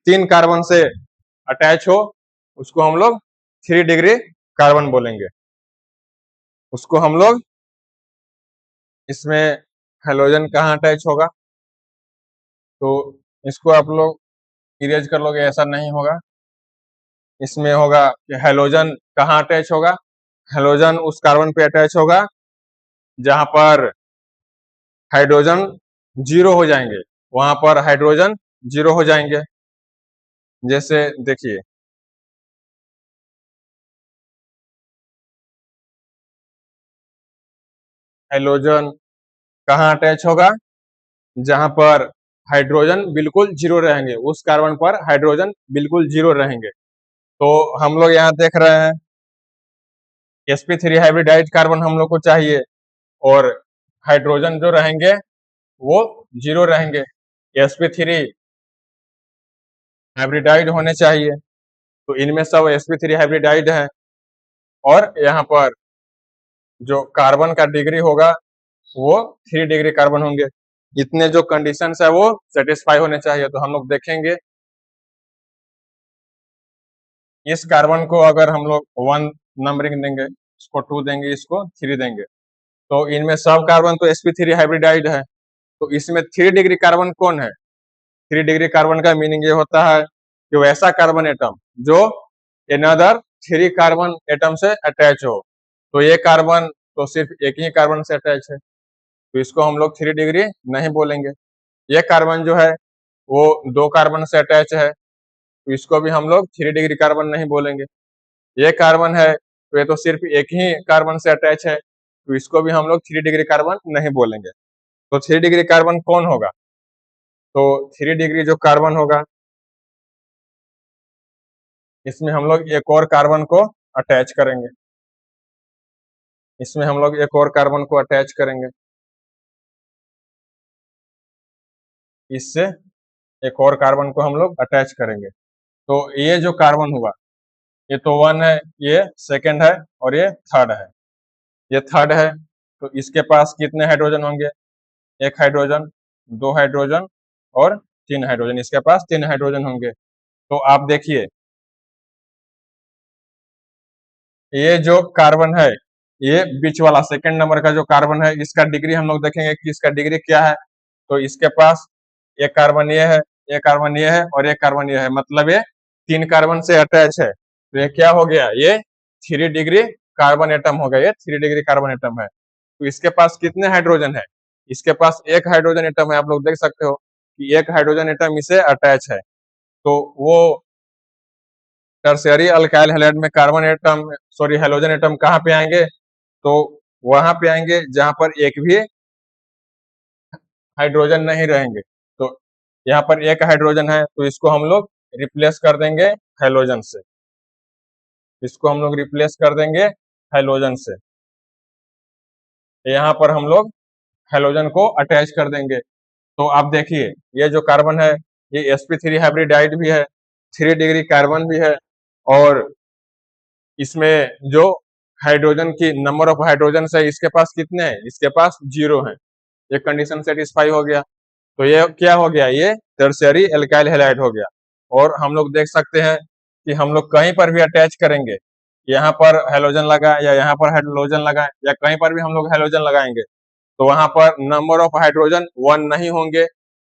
3 कार्बन से अटैच हो, उसको हम लोग 3 डिग्री कार्बन बोलेंगे। उसको हम लोग, इसमें हेलोजन कहाँ अटैच होगा? तो इसको आप लोग इरेज कर लोगे, ऐसा नहीं होगा। इसमें होगा कि हेलोजन कहाँ अटैच होगा? हेलोजन उस कार्बन पे अटैच होगा जहां पर हाइड्रोजन 0 हो जाएंगे, वहां पर हाइड्रोजन 0 हो जाएंगे। जैसे देखिए, हाइड्रोजन कहाँ अटैच होगा? जहां पर हाइड्रोजन बिल्कुल 0 रहेंगे, उस कार्बन पर हाइड्रोजन बिल्कुल 0 रहेंगे। तो हम लोग यहाँ देख रहे हैं sp3 हाइब्रिडाइज कार्बन हम लोग को चाहिए और हाइड्रोजन जो रहेंगे वो 0 रहेंगे। sp3 हाइब्रिडाइड होने चाहिए, तो इनमें सब sp3 हाइब्रिडाइड है और यहाँ पर जो कार्बन का डिग्री होगा वो 3 डिग्री कार्बन होंगे। इतने जो कंडीशंस है वो सेटिस्फाई होने चाहिए। तो हम लोग देखेंगे इस कार्बन को अगर हम लोग 1 नंबरिंग देंगे, इसको 2 देंगे, इसको 3 देंगे, तो इनमें सब कार्बन तो sp3 हाइब्रिडाइड है। तो इसमें 3 डिग्री कार्बन कौन है? 3 डिग्री कार्बन का मीनिंग ये होता है कि वैसा कार्बन एटम जो एनदर 3 कार्बन एटम से अटैच हो। तो ये कार्बन तो सिर्फ एक ही कार्बन से अटैच है, तो इसको हम लोग 3 डिग्री नहीं बोलेंगे। ये कार्बन जो है वो 2 कार्बन से अटैच है, तो इसको भी हम लोग 3 डिग्री कार्बन नहीं बोलेंगे। ये कार्बन है तो ये तो सिर्फ एक ही कार्बन से अटैच है, तो इसको भी हम लोग 3 डिग्री कार्बन नहीं बोलेंगे। तो 3 डिग्री कार्बन कौन होगा? तो 3 डिग्री जो कार्बन होगा, इसमें हम लोग एक और कार्बन को अटैच करेंगे। इसमें हम लोग एक और कार्बन को अटैच करेंगे, इससे एक और कार्बन को हम लोग अटैच करेंगे। तो ये जो कार्बन हुआ, ये तो 1 है, ये सेकंड है और ये थर्ड है। ये थर्ड है, तो इसके पास कितने हाइड्रोजन होंगे? 1 हाइड्रोजन, 2 हाइड्रोजन और 3 हाइड्रोजन। इसके पास 3 हाइड्रोजन होंगे। तो आप देखिए, ये जो कार्बन है, ये बीच वाला सेकंड नंबर का जो कार्बन है, इसका डिग्री हम लोग देखेंगे कि इसका डिग्री क्या है। तो इसके पास एक कार्बन ये है, एक कार्बन ये है और एक कार्बन ये है, मतलब ये 3 कार्बन से अटैच है। तो ये क्या हो गया? ये 3 डिग्री कार्बन एटम हो गया। ये 3 डिग्री कार्बन एटम है। तो इसके पास कितने हाइड्रोजन है? इसके पास 1 हाइड्रोजन एटम है। आप लोग देख सकते हो कि 1 हाइड्रोजन एटम इसे अटैच है। तो वो टर्शियरी अल्काइल हैलाइड में carbon atom, sorry halogen atom कहाँ पे आएंगे? तो वहां पे आएंगे जहां पर एक भी हाइड्रोजन नहीं रहेंगे। तो यहाँ पर 1 हाइड्रोजन है, तो इसको हम लोग रिप्लेस कर देंगे हैलोजन से। इसको हम लोग रिप्लेस कर देंगे हैलोजन से। यहाँ पर हम लोग हैलोजन को अटैच कर देंगे। तो आप देखिए, ये जो कार्बन है, ये sp3 हाइब्रिडाइड भी है, 3 डिग्री कार्बन भी है, और इसमें जो हाइड्रोजन की नंबर ऑफ हाइड्रोजन है, इसके पास कितने हैं? इसके पास 0 है। ये कंडीशन सेटिस्फाई हो गया। तो ये क्या हो गया? ये टर्शियरी एल्काइल हैलाइड हो गया। और हम लोग देख सकते हैं कि हम लोग कहीं पर भी अटैच करेंगे, यहाँ पर हैलोजन लगा या यहाँ पर हाइड्रोजन लगा या कहीं पर भी हम लोग हैलोजन लगाएंगे, तो वहां पर नंबर ऑफ हाइड्रोजन 1 नहीं होंगे।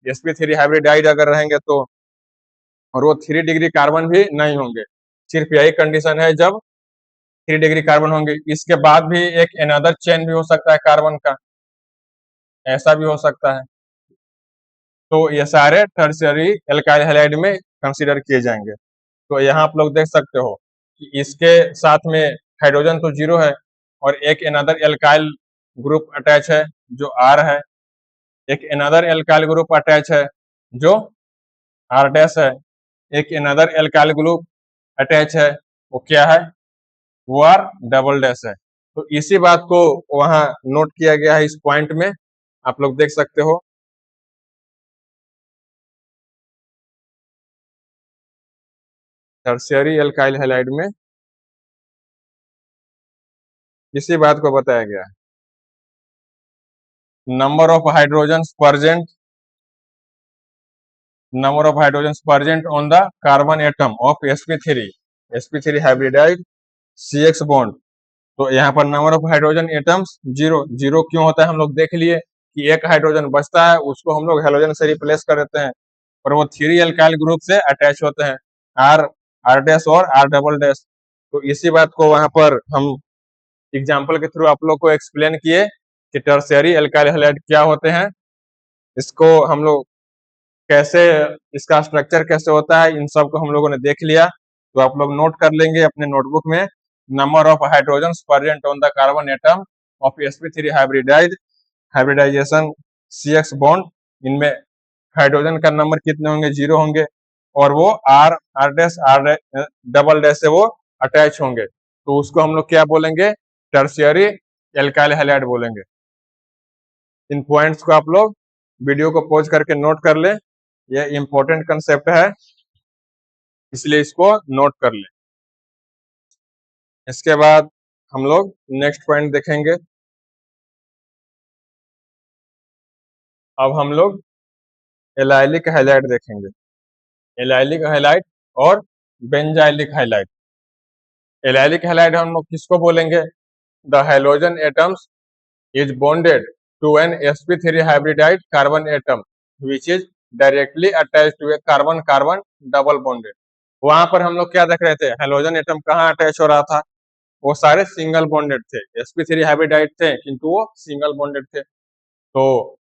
sp3 हाइब्रिडाइड अगर रहेंगे तो, और वो 3 डिग्री कार्बन भी नहीं होंगे। सिर्फ यही कंडीशन है जब 3 डिग्री कार्बन होंगे। इसके बाद भी एक अनदर चेन भी हो सकता है कार्बन का, ऐसा भी हो सकता है। तो ये सारे टर्शियरी एल्काइल हैलाइड में कंसीडर किए जाएंगे। तो यहाँ आप लोग देख सकते हो कि इसके साथ में हाइड्रोजन तो 0 है, और एक अनदर एल्काइल ग्रुप अटैच है जो R है। एक अनदर एल्काइल ग्रुप अटैच है जो R डैश है। एक अनदर एल्काइल ग्रुप अटैच है, वो क्या है? वो R डबल डैश है। तो इसी बात को वहां नोट किया गया है इस पॉइंट में, आप लोग देख सकते हो। टर्शियरी एल्काइल हैलाइड में इसी बात को बताया गया है। number of hydrogens present number of hydrogens present on the carbon atom of sp3 hybridized CX bond। तो यहाँ पर नंबर ऑफ हाइड्रोजन एटम्स 0 0 क्यों होता है? हम लोग देख लिए कि 1 हाइड्रोजन बचता है, उसको हम लोग हेलोजन से रिप्लेस कर देते हैं, और वो 3 एल्काइल ग्रुप से अटैच होते हैं, आर आर डैश और आर डबल डैश। तो इसी बात को वहां पर हम एग्जाम्पल के थ्रू आप लोग को एक्सप्लेन किए कि टर्शियरी एल्काइल हैलाइड क्या होते हैं, इसको हम लोग कैसे, इसका स्ट्रक्चर कैसे होता है, इन सब को हम लोगों ने देख लिया। तो आप लोग नोट कर लेंगे अपने नोटबुक में, number of hydrogen present on the carbon atom of sp3 hybridisation CX bond. इनमें हाइड्रोजन का नंबर कितने होंगे? 0 होंगे, और वो R R dash R double dash से वो अटैच होंगे। तो उसको हम लोग क्या बोलेंगे? टर्शियरी एल्काइल हैलाइड बोलेंगे। इन पॉइंट्स को आप लोग वीडियो को पॉज करके नोट कर ले, ये इंपॉर्टेंट कंसेप्ट है, इसलिए इसको नोट कर ले। इसके बाद हम लोग नेक्स्ट पॉइंट देखेंगे। अब हम लोग एलाइलिक हैलाइड देखेंगे। एलाइलिक हैलाइड और बेंजाइलिक हैलाइड। एलाइलिक हैलाइड हम लोग किसको बोलेंगे? The halogen atoms is bonded to an sp3 hybridized carbon atom which is directly attached to a carbon carbon double bonded। वहां पर हम लोग क्या देख रहे थे? हैलोजन एटम कहाँ अटैच हो रहा था? वो सारे सिंगल बॉन्डेड थे, sp3 हाइब्रिडाइड थे किंतु वो सिंगल बॉन्डेड थे। तो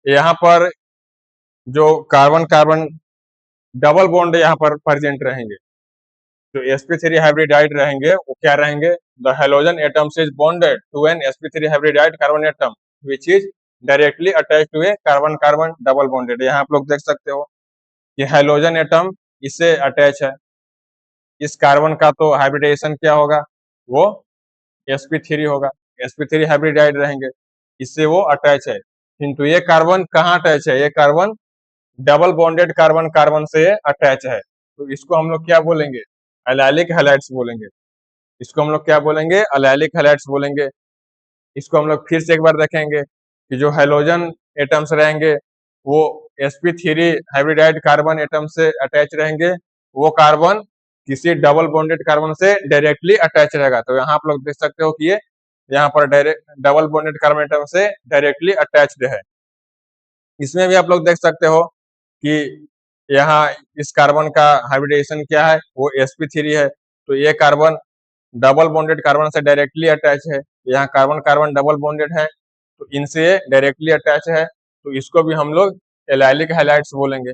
यहाँ पर जो कार्बन कार्बन डबल बॉन्ड यहाँ पर प्रेजेंट रहेंगे, जो sp3 हाइब्रिडाइड रहेंगे वो क्या रहेंगे? The halogen atoms is bonded to an sp3 hybridised carbon atom which is directly attach to a carbon carbon double bonded. यहाँ आप लोग देख सकते हो कि हैलोजन एटम इससे अटैच है। इस कार्बन का तो हाइब्रिडाइजेशन क्या होगा? वो sp3 होगा, sp3 हाइब्रिडाइड रहेंगे, इससे वो अटैच है। किंतु ये कार्बन कहाँ अटैच है? ये carbon double bonded carbon carbon से अटैच है। तो इसको हम लोग क्या बोलेंगे, एलाइलिक हैलाइड्स बोलेंगे। इसको हम लोग क्या बोलेंगे, एलाइलिक हैलाइड्स बोलेंगे। इसको हम लोग फिर से एक बार देखेंगे कि जो हैलोजन एटम्स रहेंगे वो sp3 हाइब्रिडाइड कार्बन एटम से अटैच रहेंगे, वो कार्बन किसी डबल बॉन्डेड कार्बन से डायरेक्टली अटैच रहेगा। तो यहाँ आप लोग देख सकते हो कि ये यहाँ पर direct double bonded carbon atom से डायरेक्टली अटैच्ड है। इसमें भी आप लोग देख सकते हो कि यहाँ इस कार्बन का हाइब्रिडेशन क्या है, वो sp3 है। तो ये कार्बन डबल बॉन्डेड कार्बन से डायरेक्टली अटैच है। यहाँ कार्बन कार्बन डबल बॉन्डेड है, तो इनसे डायरेक्टली अटैच है, तो इसको भी हम लोग एलाइलिक हैलाइड्स बोलेंगे।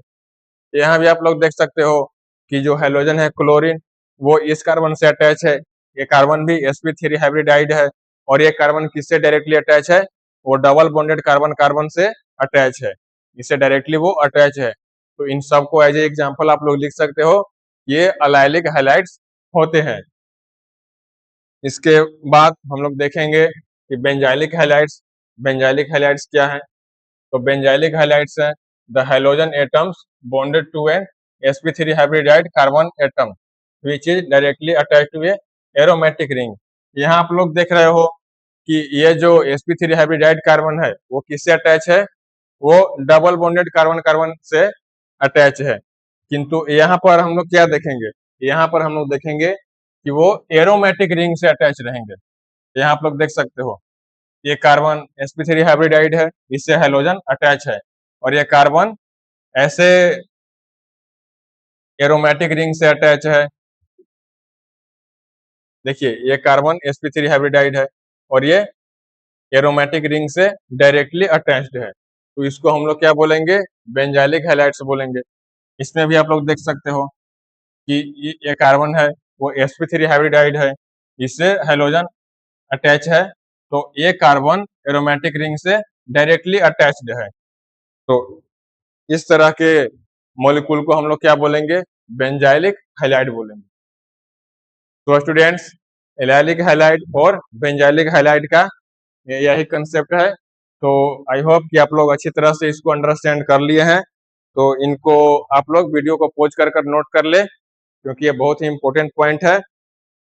यहाँ भी आप लोग देख सकते हो कि जो हैलोजन है क्लोरीन, वो इस कार्बन से अटैच है। ये कार्बन भी sp3 हाइब्रिडाइड है, और ये कार्बन किससे डायरेक्टली अटैच है, वो डबल बॉन्डेड कार्बन कार्बन से अटैच है, इससे डायरेक्टली वो अटैच है। तो इन सबको एज ए एग्जाम्पल आप लोग लिख सकते हो, ये एलाइलिक हैलाइड्स होते हैं। इसके बाद हम लोग देखेंगे कि बेंजाइलिक हैलाइड्स। बेंजाइलिक हैलाइड्स क्या है, तो बेंजाइलिक हैलाइड्स है the halogen atoms bonded to an sp3 hybridised carbon atom which is directly attached to a aromatic ring. यहाँ आप लोग देख रहे हो कि ये जो sp3 हाइब्रिडाइड कार्बन है वो किससे अटैच है, वो डबल बॉन्डेड कार्बन कार्बन से अटैच है। किंतु यहाँ पर हम लोग क्या देखेंगे, यहाँ पर हम लोग देखेंगे कि वो एरोमेटिक रिंग से अटैच रहेंगे। यहाँ आप लोग देख सकते हो ये कार्बन sp3 हाइब्रिडाइड है, इससे हैलोजन अटैच है, और ये कार्बन ऐसे एरोमेटिक रिंग से अटैच है। देखिए ये कार्बन sp3 हाइब्रिडाइड है और ये एरोमेटिक रिंग से डायरेक्टली अटैच्ड है, तो इसको हम लोग क्या बोलेंगे, बेंजाइलिक हैलाइड्स बोलेंगे। इसमें भी आप लोग देख सकते हो कि ये कार्बन है वो sp3 हाइब्रिडाइड है, इससे हैलोजन अटैच है, तो ये कार्बन एरोमेटिक रिंग से डायरेक्टली अटैच्ड है। तो इस तरह के मॉलिक्यूल को हम लोग क्या बोलेंगे, बेंजाइलिक हैलाइड बोलेंगे। तो स्टूडेंट्स, एलाइलिक हैलाइड और बेंजाइलिक हैलाइड का यही कंसेप्ट है। तो आई होप कि आप लोग अच्छी तरह से इसको अंडरस्टैंड कर लिए हैं। तो इनको आप लोग वीडियो को पॉज कर नोट कर ले, क्योंकि ये बहुत ही इंपॉर्टेंट पॉइंट है,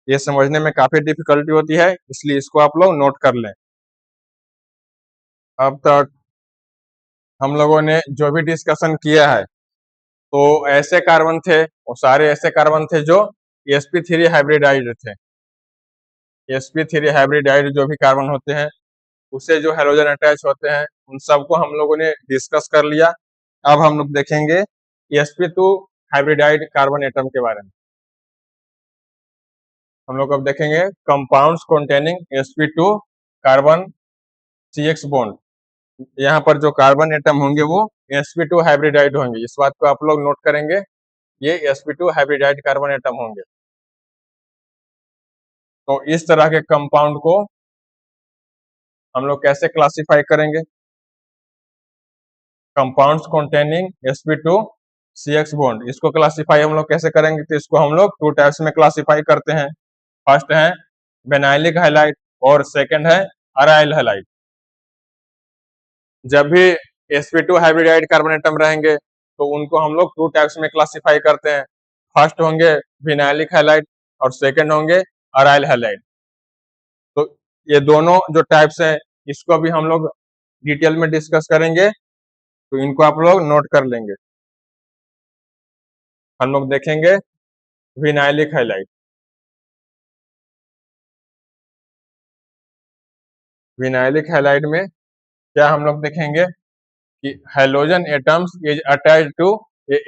ये समझने में काफी डिफिकल्टी होती है, इसलिए इसको आप लोग नोट कर लें। अब तक हम लोगों ने जो भी डिस्कशन किया है, तो ऐसे कार्बन थे, वो सारे ऐसे कार्बन थे जो sp3 हाइब्रिडाइड थे। sp3 हाइब्रिडाइड जो भी कार्बन होते हैं उससे जो हैलोजन अटैच होते हैं, उन सबको हम लोगों ने डिस्कस कर लिया। अब हम लोग देखेंगे sp2 हाइब्रिडाइड कार्बन एटम के बारे में। हम लोग अब देखेंगे compounds containing sp2 carbon CX bond. यहाँ पर जो कार्बन एटम होंगे वो sp2 हाइब्रिडाइड होंगे, इस बात को आप लोग नोट करेंगे, ये sp2 हाइब्रिडाइड कार्बन एटम होंगे। तो इस तरह के कंपाउंड को हम लोग कैसे क्लासिफाई करेंगे, compounds containing sp2 CX bond, इसको क्लासिफाई हम लोग कैसे करेंगे, तो इसको हम लोग 2 टाइप्स में क्लासिफाई करते हैं। फर्स्ट है बेनाइलिक हैलाइड और सेकंड है अराइल हैलाइड। जब भी sp2 हाइब्रिडाइड कार्बन एटम रहेंगे तो उनको हम लोग 2 टाइप्स में क्लासिफाई करते हैं। फर्स्ट होंगे विनाइलिक हैलाइड और सेकंड होंगे अराइल हैलाइड। तो ये दोनों जो टाइप्स हैं इसको भी हम लोग डिटेल में डिस्कस करेंगे, तो इनको आप लोग नोट कर लेंगे। हम लोग देखेंगे विनाइलिक हैलाइड। विनाइलिक हैलाइड में क्या हम लोग देखेंगे कि halogen atoms is attached to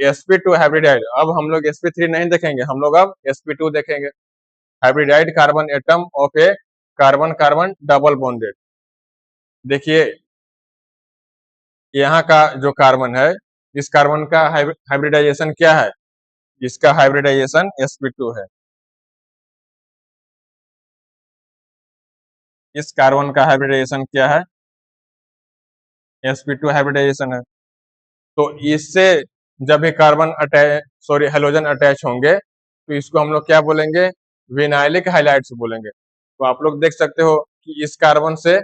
sp2 hybridised. अब हम लोग sp3 नहीं देखेंगे, हम लोग अब sp2 देखेंगे, hybridised carbon atom of a carbon carbon double bonded. देखिए यहाँ का जो कार्बन है, इस कार्बन का हाइब्रिडाइजेशन क्या है, इसका हाइब्रिडाइजेशन sp2 है। इस कार्बन का हाइब्रिडाइजेशन क्या है, sp2 हाइब्रिडाइजेशन है। तो इससे जब भी कार्बन अटैच हैलोजन अटैच होंगे तो इसको हम लोग क्या बोलेंगे, विनाइलिक हैलाइड्स बोलेंगे। तो आप लोग देख सकते हो कि इस कार्बन से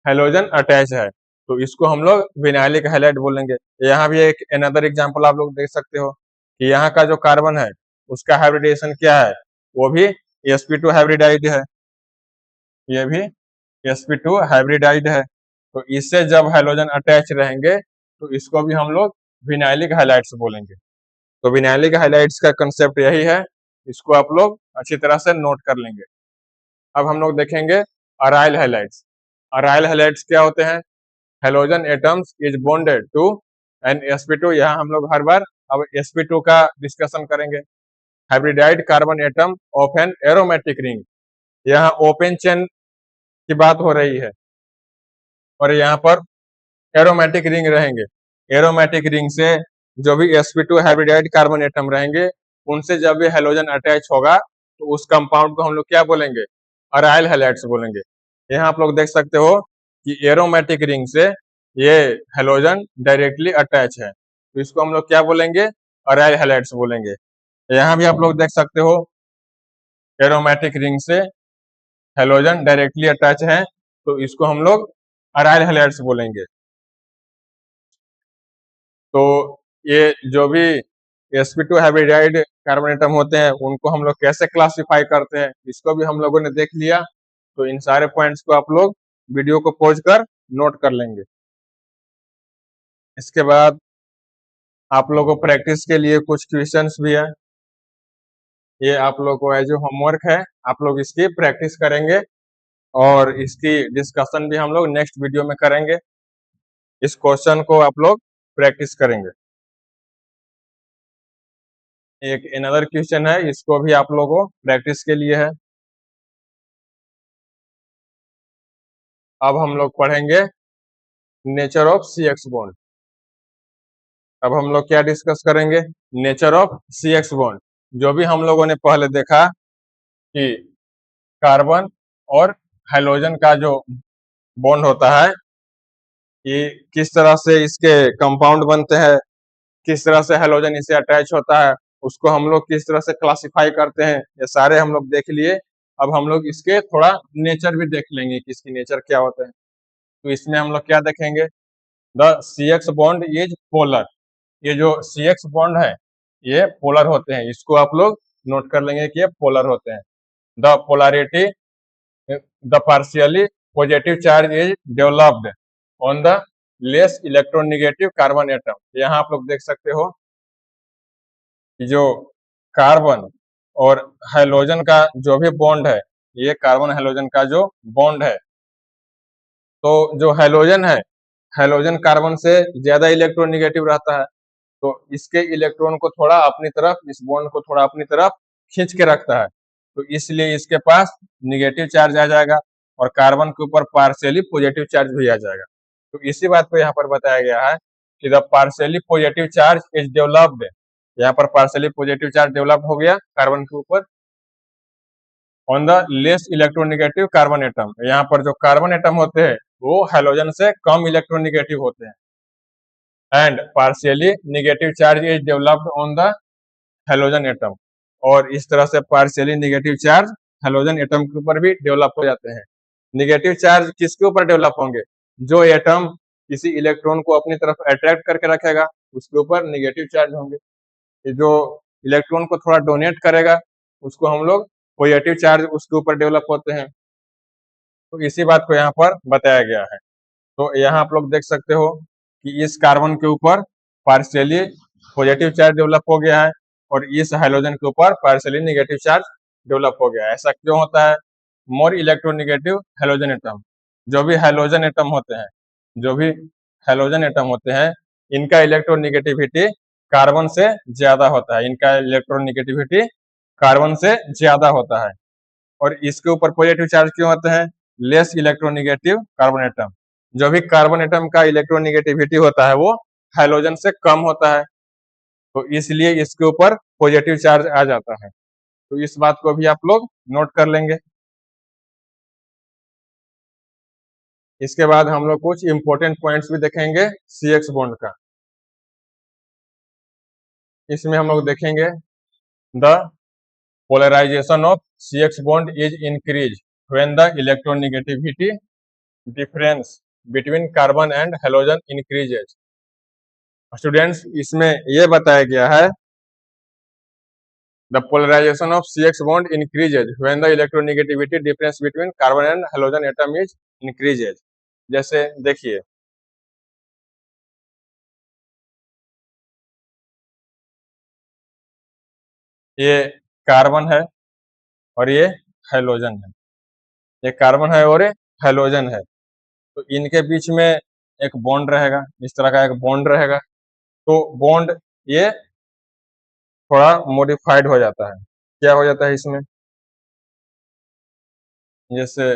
हैलोजन अटैच है, तो इसको हम लोग विनाइलिक हैलाइड बोलेंगे। यहाँ भी एक अनदर एग्जांपल आप लोग देख सकते हो कि यहाँ का जो कार्बन है उसका हाइब्रिडाइजेशन क्या है, वो भी sp2 हाइब्रिडाइड है, ये भी sp2 हाइब्रिडाइड है। तो इससे जब हैलोजन अटैच रहेंगे तो इसको भी हम लोग विनाइलिक हैलाइड्स बोलेंगे। तो विनाइलिक हैलाइड्स का कंसेप्ट यही है, इसको आप लोग अच्छी तरह से नोट कर लेंगे। अब हम लोग देखेंगे अराइल हैलाइड्स। अराइल हैलाइड्स क्या होते हैं? Halogen atoms is bonded to an sp2। यहाँ हम लोग हर बार अब sp2 का डिस्कशन करेंगे। Hybridised carbon atom of an aromatic ring, यहाँ ओपन चेन की बात हो रही है और यहाँ पर एरोमेटिक रिंग रहेंगे। एरोमेटिक रिंग से जो भी sp2 हाइब्रिडाइड कार्बन एटम रहेंगे उनसे जब भी हैलोजन अटैच होगा तो उस कंपाउंड को हम लोग क्या बोलेंगे? अराइल हैलाइड्स बोलेंगे। यहाँ आप लोग देख सकते हो कि एरोमेटिक रिंग से ये हैलोजन डायरेक्टली अटैच है, तो इसको हम लोग क्या बोलेंगे? अराइल हैलाइड्स बोलेंगे। यहाँ भी आप लोग देख सकते हो एरोमेटिक रिंग से हैलोजन डायरेक्टली अटैच है, तो इसको हम लोग अराइल हैलाइड्स बोलेंगे। तो ये जो भी sp2 हाइब्रिडाइड कार्बन एटम होते हैं उनको हम लोग कैसे क्लासिफाई करते हैं इसको भी हम लोगों ने देख लिया। तो इन सारे पॉइंट्स को आप लोग वीडियो को पॉज कर नोट कर लेंगे। इसके बाद आप लोगों को प्रैक्टिस के लिए कुछ क्वेश्चंस भी है, ये आप लोग को एज होमवर्क है, आप लोग इसकी प्रैक्टिस करेंगे और इसकी डिस्कशन भी हम लोग नेक्स्ट वीडियो में करेंगे। इस क्वेश्चन को आप लोग प्रैक्टिस करेंगे। एक अनदर क्वेश्चन है, इसको भी आप लोगों को प्रैक्टिस के लिए है। अब हम लोग पढ़ेंगे नेचर ऑफ CX बॉन्ड। अब हम लोग क्या डिस्कस करेंगे? Nature of CX bond. जो भी हम लोगों ने पहले देखा कि कार्बन और हाइड्रोजन का जो बॉन्ड होता है कि किस तरह से इसके कंपाउंड बनते हैं, किस तरह से हाइड्रोजन इसे अटैच होता है, उसको हम लोग किस तरह से क्लासिफाई करते हैं, ये सारे हम लोग देख लिए। अब हम लोग इसके थोड़ा नेचर भी देख लेंगे कि इसकी नेचर क्या होता है। तो इसमें हम लोग क्या देखेंगे? The CX bond is polar. ये जो CX बॉन्ड है ये पोलर होते हैं, इसको आप लोग नोट कर लेंगे कि ये पोलर होते हैं। The polarity, the partially positive charge is developed on the less electronegative carbon atom. यहाँ आप लोग देख सकते हो कि जो कार्बन और हाइड्रोजन का जो भी बॉन्ड है, ये कार्बन हाइड्रोजन का जो बॉन्ड है, तो जो हाइड्रोजन है, हाइड्रोजन कार्बन से ज्यादा इलेक्ट्रोनेगेटिव रहता है, तो इसके इलेक्ट्रॉन को थोड़ा अपनी तरफ, इस बॉन्ड को थोड़ा अपनी तरफ खींच के रखता है, तो इसलिए इसके पास निगेटिव चार्ज आ जाएगा और कार्बन के ऊपर पार्शियली पॉजिटिव चार्ज भी आ जाएगा। तो इसी बात को यहाँ पर बताया गया है कि the partially positive charge is developed. यहाँ पर पार्शियली पॉजिटिव चार्ज डेवलप हो गया कार्बन के ऊपर on the less electronegative carbon atom. यहाँ पर जो कार्बन एटम होते हैं वो हाइड्रोजन से कम इलेक्ट्रोनेगेटिव होते हैं। And partially negative charge is developed on the hydrogen atom, और इस तरह से partially negative charge hydrogen atom के ऊपर भी डेवलप हो जाते हैं। नेगेटिव चार्ज किसके ऊपर डेवलप होंगे? जो एटम किसी इलेक्ट्रॉन को अपनी तरफ अट्रैक्ट करके रखेगा उसके ऊपर नेगेटिव चार्ज होंगे। जो इलेक्ट्रॉन को थोड़ा डोनेट करेगा उसको हम लोग पॉजिटिव चार्ज उसके ऊपर डेवलप होते हैं। तो इसी बात को यहाँ पर बताया गया है। तो यहाँ आप लोग देख सकते हो कि इस कार्बन के ऊपर पार्शियली पॉजिटिव चार्ज डेवलप हो गया है और इस हाइड्रोजन के ऊपर पार्शियली नेगेटिव चार्ज डेवलप हो गया है। ऐसा क्यों होता है? मोर इलेक्ट्रोनेगेटिव हाइड्रोजन एटम, जो भी हाइड्रोजन एटम होते हैं, जो भी हाइड्रोजन एटम होते हैं, इनका इलेक्ट्रोनेगेटिविटी कार्बन से ज्यादा होता है। इनका इलेक्ट्रोनेगेटिविटी कार्बन से ज्यादा होता है और इसके ऊपर पॉजिटिव चार्ज क्यों होते हैं? Less electronegative carbon atom. जो भी कार्बन एटम का इलेक्ट्रोनेगेटिविटी होता है वो हाइड्रोजन से कम होता है, तो इसलिए इसके ऊपर पॉजिटिव चार्ज आ जाता है। तो इस बात को भी आप लोग नोट कर लेंगे। इसके बाद हम लोग कुछ इंपॉर्टेंट पॉइंट्स भी देखेंगे CX बॉन्ड का। इसमें हम लोग देखेंगे the polarisation of CX bond is increase when the electronegativity difference between carbon and hydrogen increases. Students, इसमें यह बताया गया है the polarisation of CX bond increases when the electronegativity difference between carbon and halogen atom is increases। जैसे देखिए, ये carbon है और ये हेलोजन है, ये कार्बन है और ये हेलोजन है, तो इनके बीच में एक बॉन्ड रहेगा, इस तरह का एक बॉन्ड रहेगा। तो बॉन्ड ये थोड़ा मॉडिफाइड हो जाता है। क्या हो जाता है इसमें, जैसे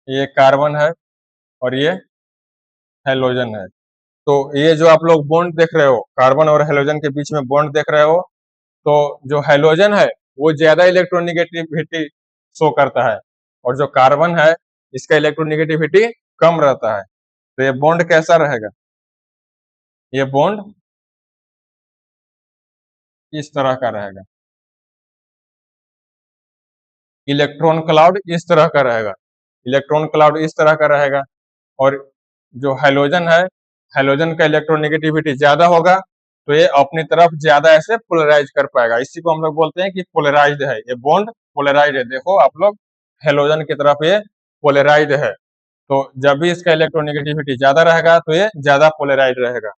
ये कार्बन है और ये हेलोजन है, तो ये जो आप लोग बॉन्ड देख रहे हो, कार्बन और हेलोजन के बीच में बॉन्ड देख रहे हो, तो जो हेलोजन है वो ज्यादा इलेक्ट्रोनिगेटिविटी शो करता है और जो कार्बन है इसका इलेक्ट्रोनिगेटिविटी कम रहता है। तो ये बॉन्ड कैसा रहेगा, ये बॉन्ड इस तरह का रहेगा, इलेक्ट्रॉन क्लाउड इस तरह का रहेगा, इलेक्ट्रॉन क्लाउड इस तरह का रहेगा। और जो हेलोजन है, हेलोजन का इलेक्ट्रोनेगेटिविटी ज्यादा होगा, तो ये अपनी तरफ ज्यादा ऐसे पोलराइज कर पाएगा। इसी को हम लोग बोलते हैं कि पोलराइज्ड है, ये बॉन्ड पोलराइज्ड है। देखो आप लोग, हेलोजन की तरफ ये पोलराइज्ड है, तो जब भी इसका इलेक्ट्रोनेगेटिविटी ज्यादा रहेगा तो ये ज्यादा पोलराइज्ड रहेगा।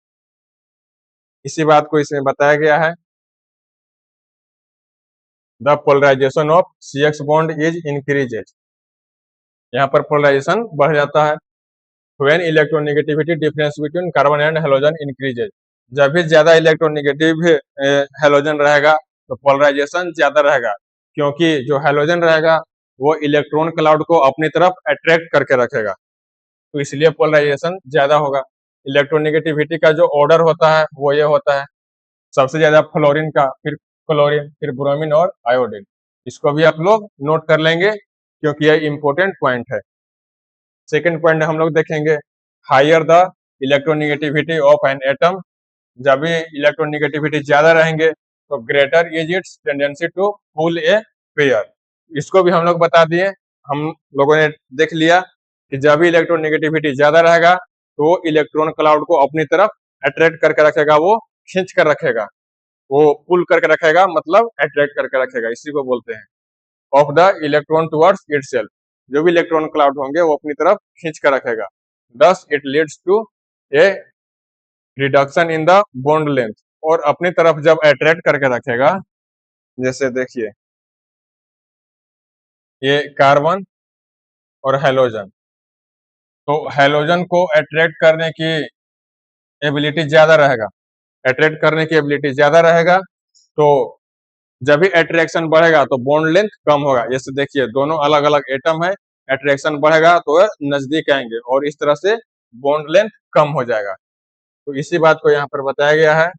इसी बात को इसमें बताया गया है। The polarisation of CX bond is increases, यहाँ पर पोलराइजेशन बढ़ जाता है। When electronegativity difference between carbon and halogen increases, जब भी ज्यादा इलेक्ट्रोनेगेटिव हेलोजन रहेगा तो पोलराइजेशन ज्यादा रहेगा, क्योंकि जो हेलोजन रहेगा वो इलेक्ट्रॉन क्लाउड को अपनी तरफ अट्रैक्ट करके रखेगा, तो इसलिए पोलराइजेशन ज्यादा होगा। इलेक्ट्रोनेगेटिविटी का जो ऑर्डर होता है वो ये होता है, सबसे ज्यादा फ्लोरीन का, फिर क्लोरीन, फिर ब्रोमीन और आयोडीन। इसको भी आप लोग नोट कर लेंगे क्योंकि यह इंपॉर्टेंट पॉइंट है। सेकेंड पॉइंट हम लोग देखेंगे, higher the electronegativity of an atom, जब भी इलेक्ट्रोनिगेटिविटी ज्यादा रहेंगे तो greater is its tendency to pull a pair. इसको भी हम लोग बता दिए, हम लोगों ने देख लिया कि जब भी इलेक्ट्रोनिगेटिविटी ज्यादा रहेगा तो इलेक्ट्रॉन क्लाउड को अपनी तरफ अट्रैक्ट करके रखेगा, वो खींच कर रखेगा, वो पुल करके रखेगा, मतलब अट्रैक्ट करके रखेगा। इसी को बोलते हैं of the electron towards itself, जो भी इलेक्ट्रॉन क्लाउड होंगे वो अपनी तरफ खींच कर रखेगा। Thus it leads to a reduction in the bond length, और अपनी तरफ जब अट्रैक्ट करके रखेगा, जैसे देखिए ये कार्बन और हेलोजन, तो हेलोजन को अट्रैक्ट करने की एबिलिटी ज्यादा रहेगा, अट्रैक्ट करने की एबिलिटी ज्यादा रहेगा, तो जब भी अट्रैक्शन बढ़ेगा तो बॉन्ड लेंथ कम होगा। जैसे देखिए दोनों अलग अलग एटम है, अट्रैक्शन बढ़ेगा तो नजदीक आएंगे और इस तरह से बॉन्ड लेंथ कम हो जाएगा। तो इसी बात को यहाँ पर बताया गया है।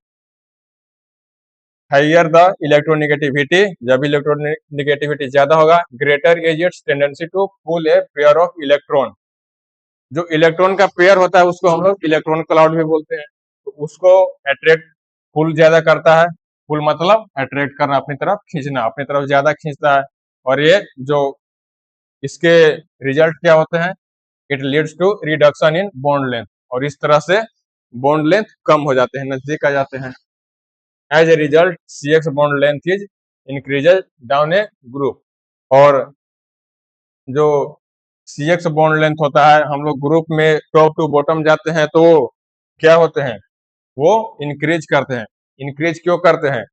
हायर द इलेक्ट्रोनिगेटिविटी, जब इलेक्ट्रोनिगेटिविटी ज्यादा होगा, greater is its tendency to pull a pair of electron, जो इलेक्ट्रॉन का पेयर होता है उसको हम लोग इलेक्ट्रॉन क्लाउड भी बोलते हैं, तो उसको अट्रैक्ट पुल ज्यादा करता है। पुल मतलब अट्रैक्ट करना, अपनी तरफ खींचना, अपनी तरफ ज्यादा खींचता है। और ये जो इसके रिजल्ट क्या होते हैं, it leads to reduction in bond length, और इस तरह से बॉन्ड लेंथ कम हो जाते हैं, नजदीक आ जाते हैं। As a result CX bond length is increases down a group, और जो CX बॉन्ड लेंथ होता है, हम लोग ग्रुप में टॉप टू बॉटम जाते हैं तो क्या होते हैं, वो इंक्रीज करते हैं। इंक्रीज क्यों करते हैं,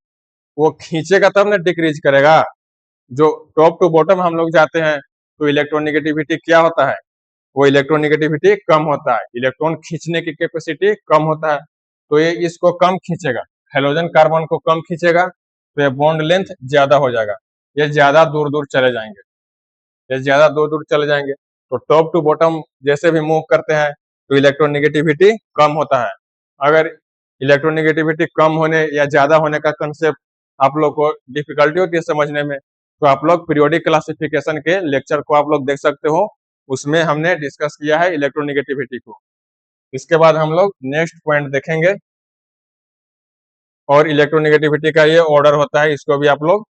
वो खींचेगा तब ना डिक्रीज करेगा। जो टॉप टू बॉटम हम लोग जाते हैं तो इलेक्ट्रोनिगेटिविटी क्या होता है, वो इलेक्ट्रोनिगेटिविटी कम होता है, इलेक्ट्रॉन खींचने की कैपेसिटी कम होता है, तो ये इसको कम खींचेगा, हेलोजन कार्बन को कम खींचेगा, तो ये बॉन्ड लेंथ ज्यादा हो जाएगा, ये ज्यादा दूर दूर चले जाएंगे, ये ज्यादा दूर दूर चले जाएंगे। तो टॉप टू बॉटम जैसे भी मूव करते हैं तो इलेक्ट्रोनिगेटिविटी कम होता है। अगर इलेक्ट्रोनिगेटिविटी कम होने या ज्यादा होने का कंसेप्ट आप लोग को डिफिकल्टी होती है समझने में, तो आप लोग पीरियोडिक क्लासिफिकेशन के लेक्चर को आप लोग देख सकते हो, उसमें हमने डिस्कस किया है इलेक्ट्रोनिगेटिविटी को। इसके बाद हम लोग नेक्स्ट पॉइंट देखेंगे, और इलेक्ट्रोनिगेटिविटी का ये ऑर्डर होता है, इसको भी आप लोग,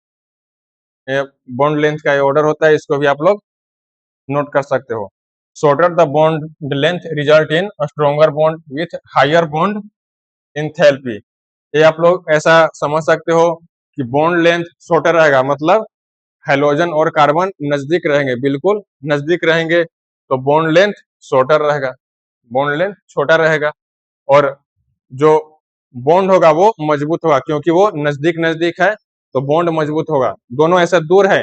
बॉन्ड लेंथ का ये ऑर्डर होता है, इसको भी आप लोग नोट कर सकते हो। Shorter the bond length result in stronger bond with higher bond enthalpy, ये आप लोग ऐसा समझ सकते हो कि बॉन्ड लेंथ शॉर्टर रहेगा, मतलब हाइड्रोजन और कार्बन नजदीक रहेंगे, बिल्कुल नजदीक रहेंगे, तो बॉन्ड लेंथ शॉर्टर रहेगा, बॉन्ड लेंथ छोटा रहेगा। और जो बॉन्ड होगा वो मजबूत होगा, क्योंकि वो नजदीक नजदीक है तो बॉन्ड मजबूत होगा। दोनों ऐसे दूर है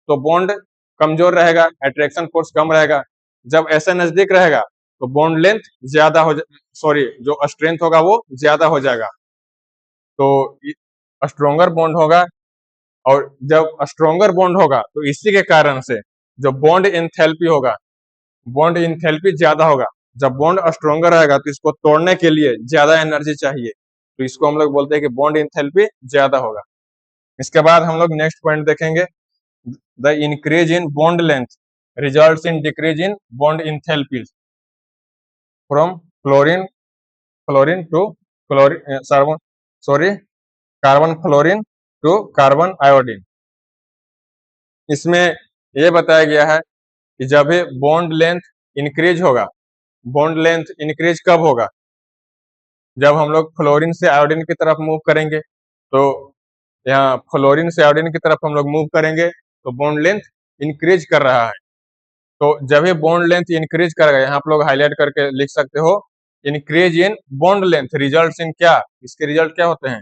तो बॉन्ड कमजोर रहेगा, अट्रैक्शन फोर्स कम रहेगा। जब ऐसे नजदीक रहेगा तो बॉन्ड लेंथ ज्यादा हो, सॉरी, जो स्ट्रेंथ होगा वो ज्यादा हो जाएगा, तो स्ट्रोंगर बॉन्ड होगा। और जब स्ट्रोंगर बॉन्ड होगा तो इसी के कारण से जो बॉन्ड एंथैल्पी होगा, बॉन्ड एंथैल्पी ज्यादा होगा। जब बॉन्ड स्ट्रोंगर रहेगा तो इसको तोड़ने के लिए ज्यादा एनर्जी चाहिए, तो इसको हम लोग बोलते हैं कि बॉन्ड एंथैल्पी ज्यादा होगा। इसके बाद हम लोग नेक्स्ट पॉइंट देखेंगे, the increase in bond length results in decrease in bond enthalpy from chlorine fluorine to chlorine carbon, sorry, carbon fluorine to carbon iodine. इसमें यह बताया गया है कि जब भी बॉन्ड लेंथ इंक्रीज होगा, बॉन्ड लेंथ इंक्रीज कब होगा, जब हम लोग फ्लोरीन से आयोडीन की तरफ मूव करेंगे। तो यहाँ फ्लोरीन से आयोडीन की तरफ हम लोग मूव करेंगे तो बॉन्ड लेंथ इंक्रीज कर रहा है। तो जब भी बॉन्ड लेंथ इंक्रीज करेगा, यहाँ आप लोग हाईलाइट करके लिख सकते हो, increase in bond length result इन क्या, इसके रिजल्ट क्या होते हैं,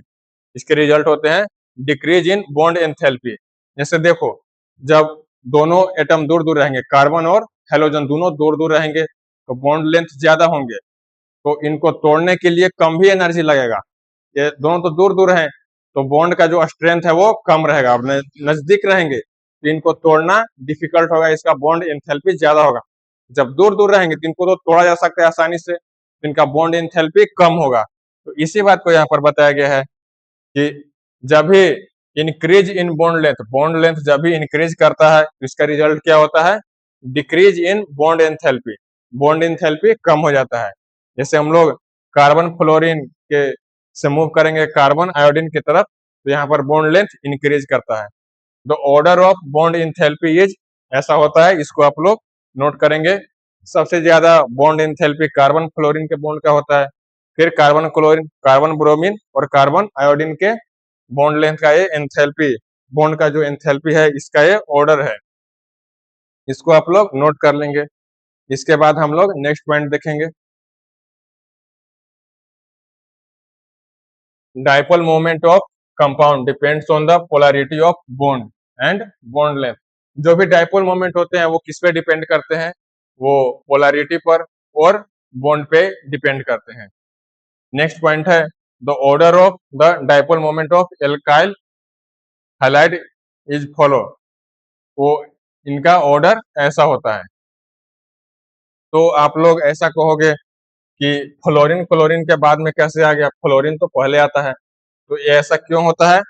इसके रिजल्ट होते हैं डिक्रीज इन बॉन्ड एंथैल्पी। जैसे देखो, जब दोनों एटम दूर दूर रहेंगे, कार्बन और हेलोजन दोनों दूर दूर रहेंगे, तो बॉन्ड लेंथ ज्यादा होंगे, तो इनको तोड़ने के लिए कम भी एनर्जी लगेगा। ये दोनों तो दूर दूर हैं, तो बॉन्ड का जो स्ट्रेंथ है वो कम रहेगा। अब नजदीक रहेंगे तो इनको तोड़ना डिफिकल्ट होगा, इसका बॉन्ड एंथैल्पी ज्यादा होगा। जब दूर दूर रहेंगे तो इनको तो तोड़ा जा सकता है आसानी से, तो इनका बॉन्ड एंथैल्पी कम होगा। तो इसी बात को यहाँ पर बताया गया है कि जब भी इंक्रीज इन बॉन्ड लेंथ जब भी इंक्रीज करता है तो इसका रिजल्ट क्या होता है, decrease in bond enthalpy, bond enthalpy कम हो जाता है। जैसे हम लोग कार्बन फ्लोरीन के से मूव करेंगे कार्बन आयोडीन की तरफ, तो यहाँ पर बॉन्ड लेंथ इंक्रीज करता है। The order of bond enthalpy is, ऐसा होता है, इसको आप लोग नोट करेंगे। सबसे ज्यादा बॉन्ड एंथैल्पी कार्बन फ्लोरीन के बॉन्ड का होता है, फिर कार्बन क्लोरीन, कार्बन ब्रोमीन और कार्बन आयोडीन के बॉन्ड लेंथ का ये एंथैल्पी, बॉन्ड का जो एंथैल्पी है इसका ये ऑर्डर है, इसको आप लोग नोट कर लेंगे। इसके बाद हम लोग नेक्स्ट पॉइंट देखेंगे, dipole moment of compound depends on the polarity of bond and bond length. जो भी डाइपोल मोमेंट होते हैं वो किस पे डिपेंड करते हैं, वो पोलैरिटी पर और बॉन्ड पे डिपेंड करते हैं। नेक्स्ट पॉइंट है, the order of the dipole moment of alkyl halide is follow, वो इनका ऑर्डर ऐसा होता है। तो आप लोग ऐसा कहोगे कि फ्लोरीन क्लोरीन के बाद में कैसे आ गया, फ्लोरीन तो पहले आता है, तो ये ऐसा क्यों होता है,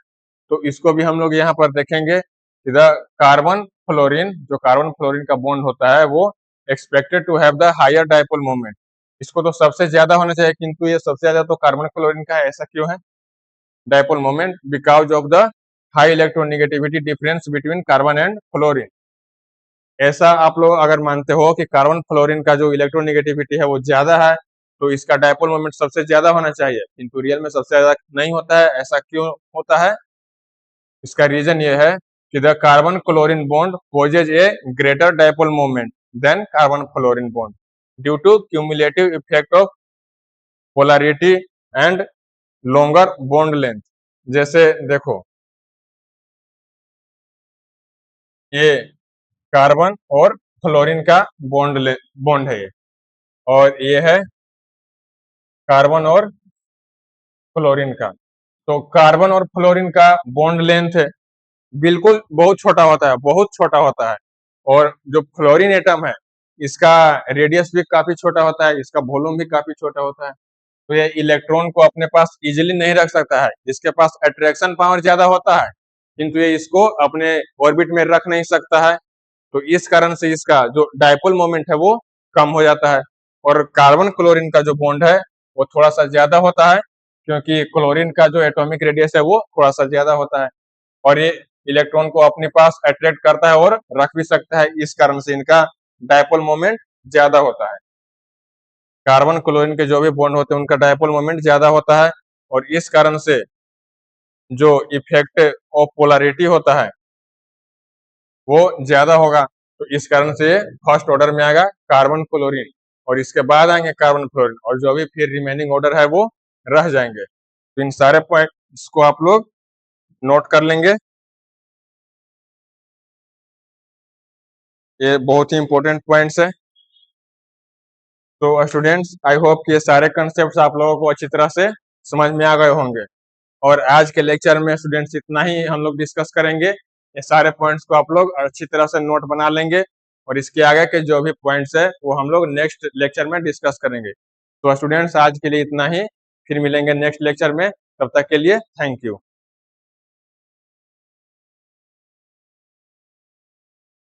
तो इसको भी हम लोग यहाँ पर देखेंगे। इधर कार्बन फ्लोरीन, जो कार्बन फ्लोरीन का बॉन्ड होता है वो expected to have the higher dipole moment, इसको तो सबसे ज्यादा होना चाहिए, किंतु ये सबसे ज्यादा तो कार्बन क्लोरीन का है। ऐसा क्यों है, dipole moment because of the high electronegativity difference between carbon and fluorine. ऐसा आप लोग अगर मानते हो कि कार्बन फ्लोरीन का जो इलेक्ट्रोनेगेटिविटी है वो ज्यादा है, तो इसका डाइपोल मोमेंट सबसे ज्यादा होना चाहिए, किंतु रियल में सबसे ज्यादा नहीं होता है। ऐसा क्यों होता है, इसका रीजन ये है कि the carbon chlorine bond poses a greater dipole moment than carbon fluorine bond due to cumulative effect of polarity and longer bond length. जैसे देखो, ये कार्बन और फ्लोरीन का बॉन्ड है ये, और ये है कार्बन और फ्लोरीन का। तो कार्बन और फ्लोरीन का बॉन्ड लेंथ बिल्कुल बहुत छोटा होता है, बहुत छोटा होता है। और जो फ्लोरीन एटम है इसका रेडियस भी काफी छोटा होता है, इसका वॉल्यूम भी काफी छोटा होता है, तो ये इलेक्ट्रॉन को अपने पास इजिली नहीं रख सकता है। इसके पास अट्रैक्शन पावर ज्यादा होता है, किंतु ये इसको अपने ऑर्बिट में रख नहीं सकता है, तो इस कारण से इसका जो डाइपोल मोमेंट है वो कम हो जाता है। और कार्बन क्लोरीन का जो बॉन्ड है वो थोड़ा सा ज्यादा होता है, क्योंकि क्लोरीन का जो एटॉमिक रेडियस है वो थोड़ा सा ज्यादा होता है, और ये इलेक्ट्रॉन को अपने पास अट्रैक्ट करता है और रख भी सकता है, इस कारण से इनका डाइपोल मोमेंट ज्यादा होता है। कार्बन क्लोरीन के जो भी बॉन्ड होते हैं उनका डाइपोल मोमेंट ज्यादा होता है, और इस कारण से जो इफेक्ट ऑफ पोलैरिटी होता है वो ज्यादा होगा। तो इस कारण से फर्स्ट ऑर्डर में आएगा कार्बन क्लोरीन, और इसके बाद आएंगे कार्बन फ्लोरीन, और जो भी फिर रिमेनिंग ऑर्डर है वो रह जाएंगे। तो इन सारे पॉइंट्स को आप लोग नोट कर लेंगे। ये बहुत ही इंपॉर्टेंट पॉइंट्स है। तो स्टूडेंट्स, आई होप कि ये सारे कंसेप्ट आप लोगों को अच्छी तरह से समझ में आ गए होंगे। और आज के लेक्चर में स्टूडेंट्स इतना ही हम लोग डिस्कस करेंगे। ये सारे पॉइंट्स को आप लोग अच्छी तरह से नोट बना लेंगे, और इसके आगे के जो भी पॉइंट्स है वो हम लोग नेक्स्ट लेक्चर में डिस्कस करेंगे। तो स्टूडेंट्स, आज के लिए इतना ही, फिर मिलेंगे नेक्स्ट लेक्चर में। तब तक के लिए थैंक यू।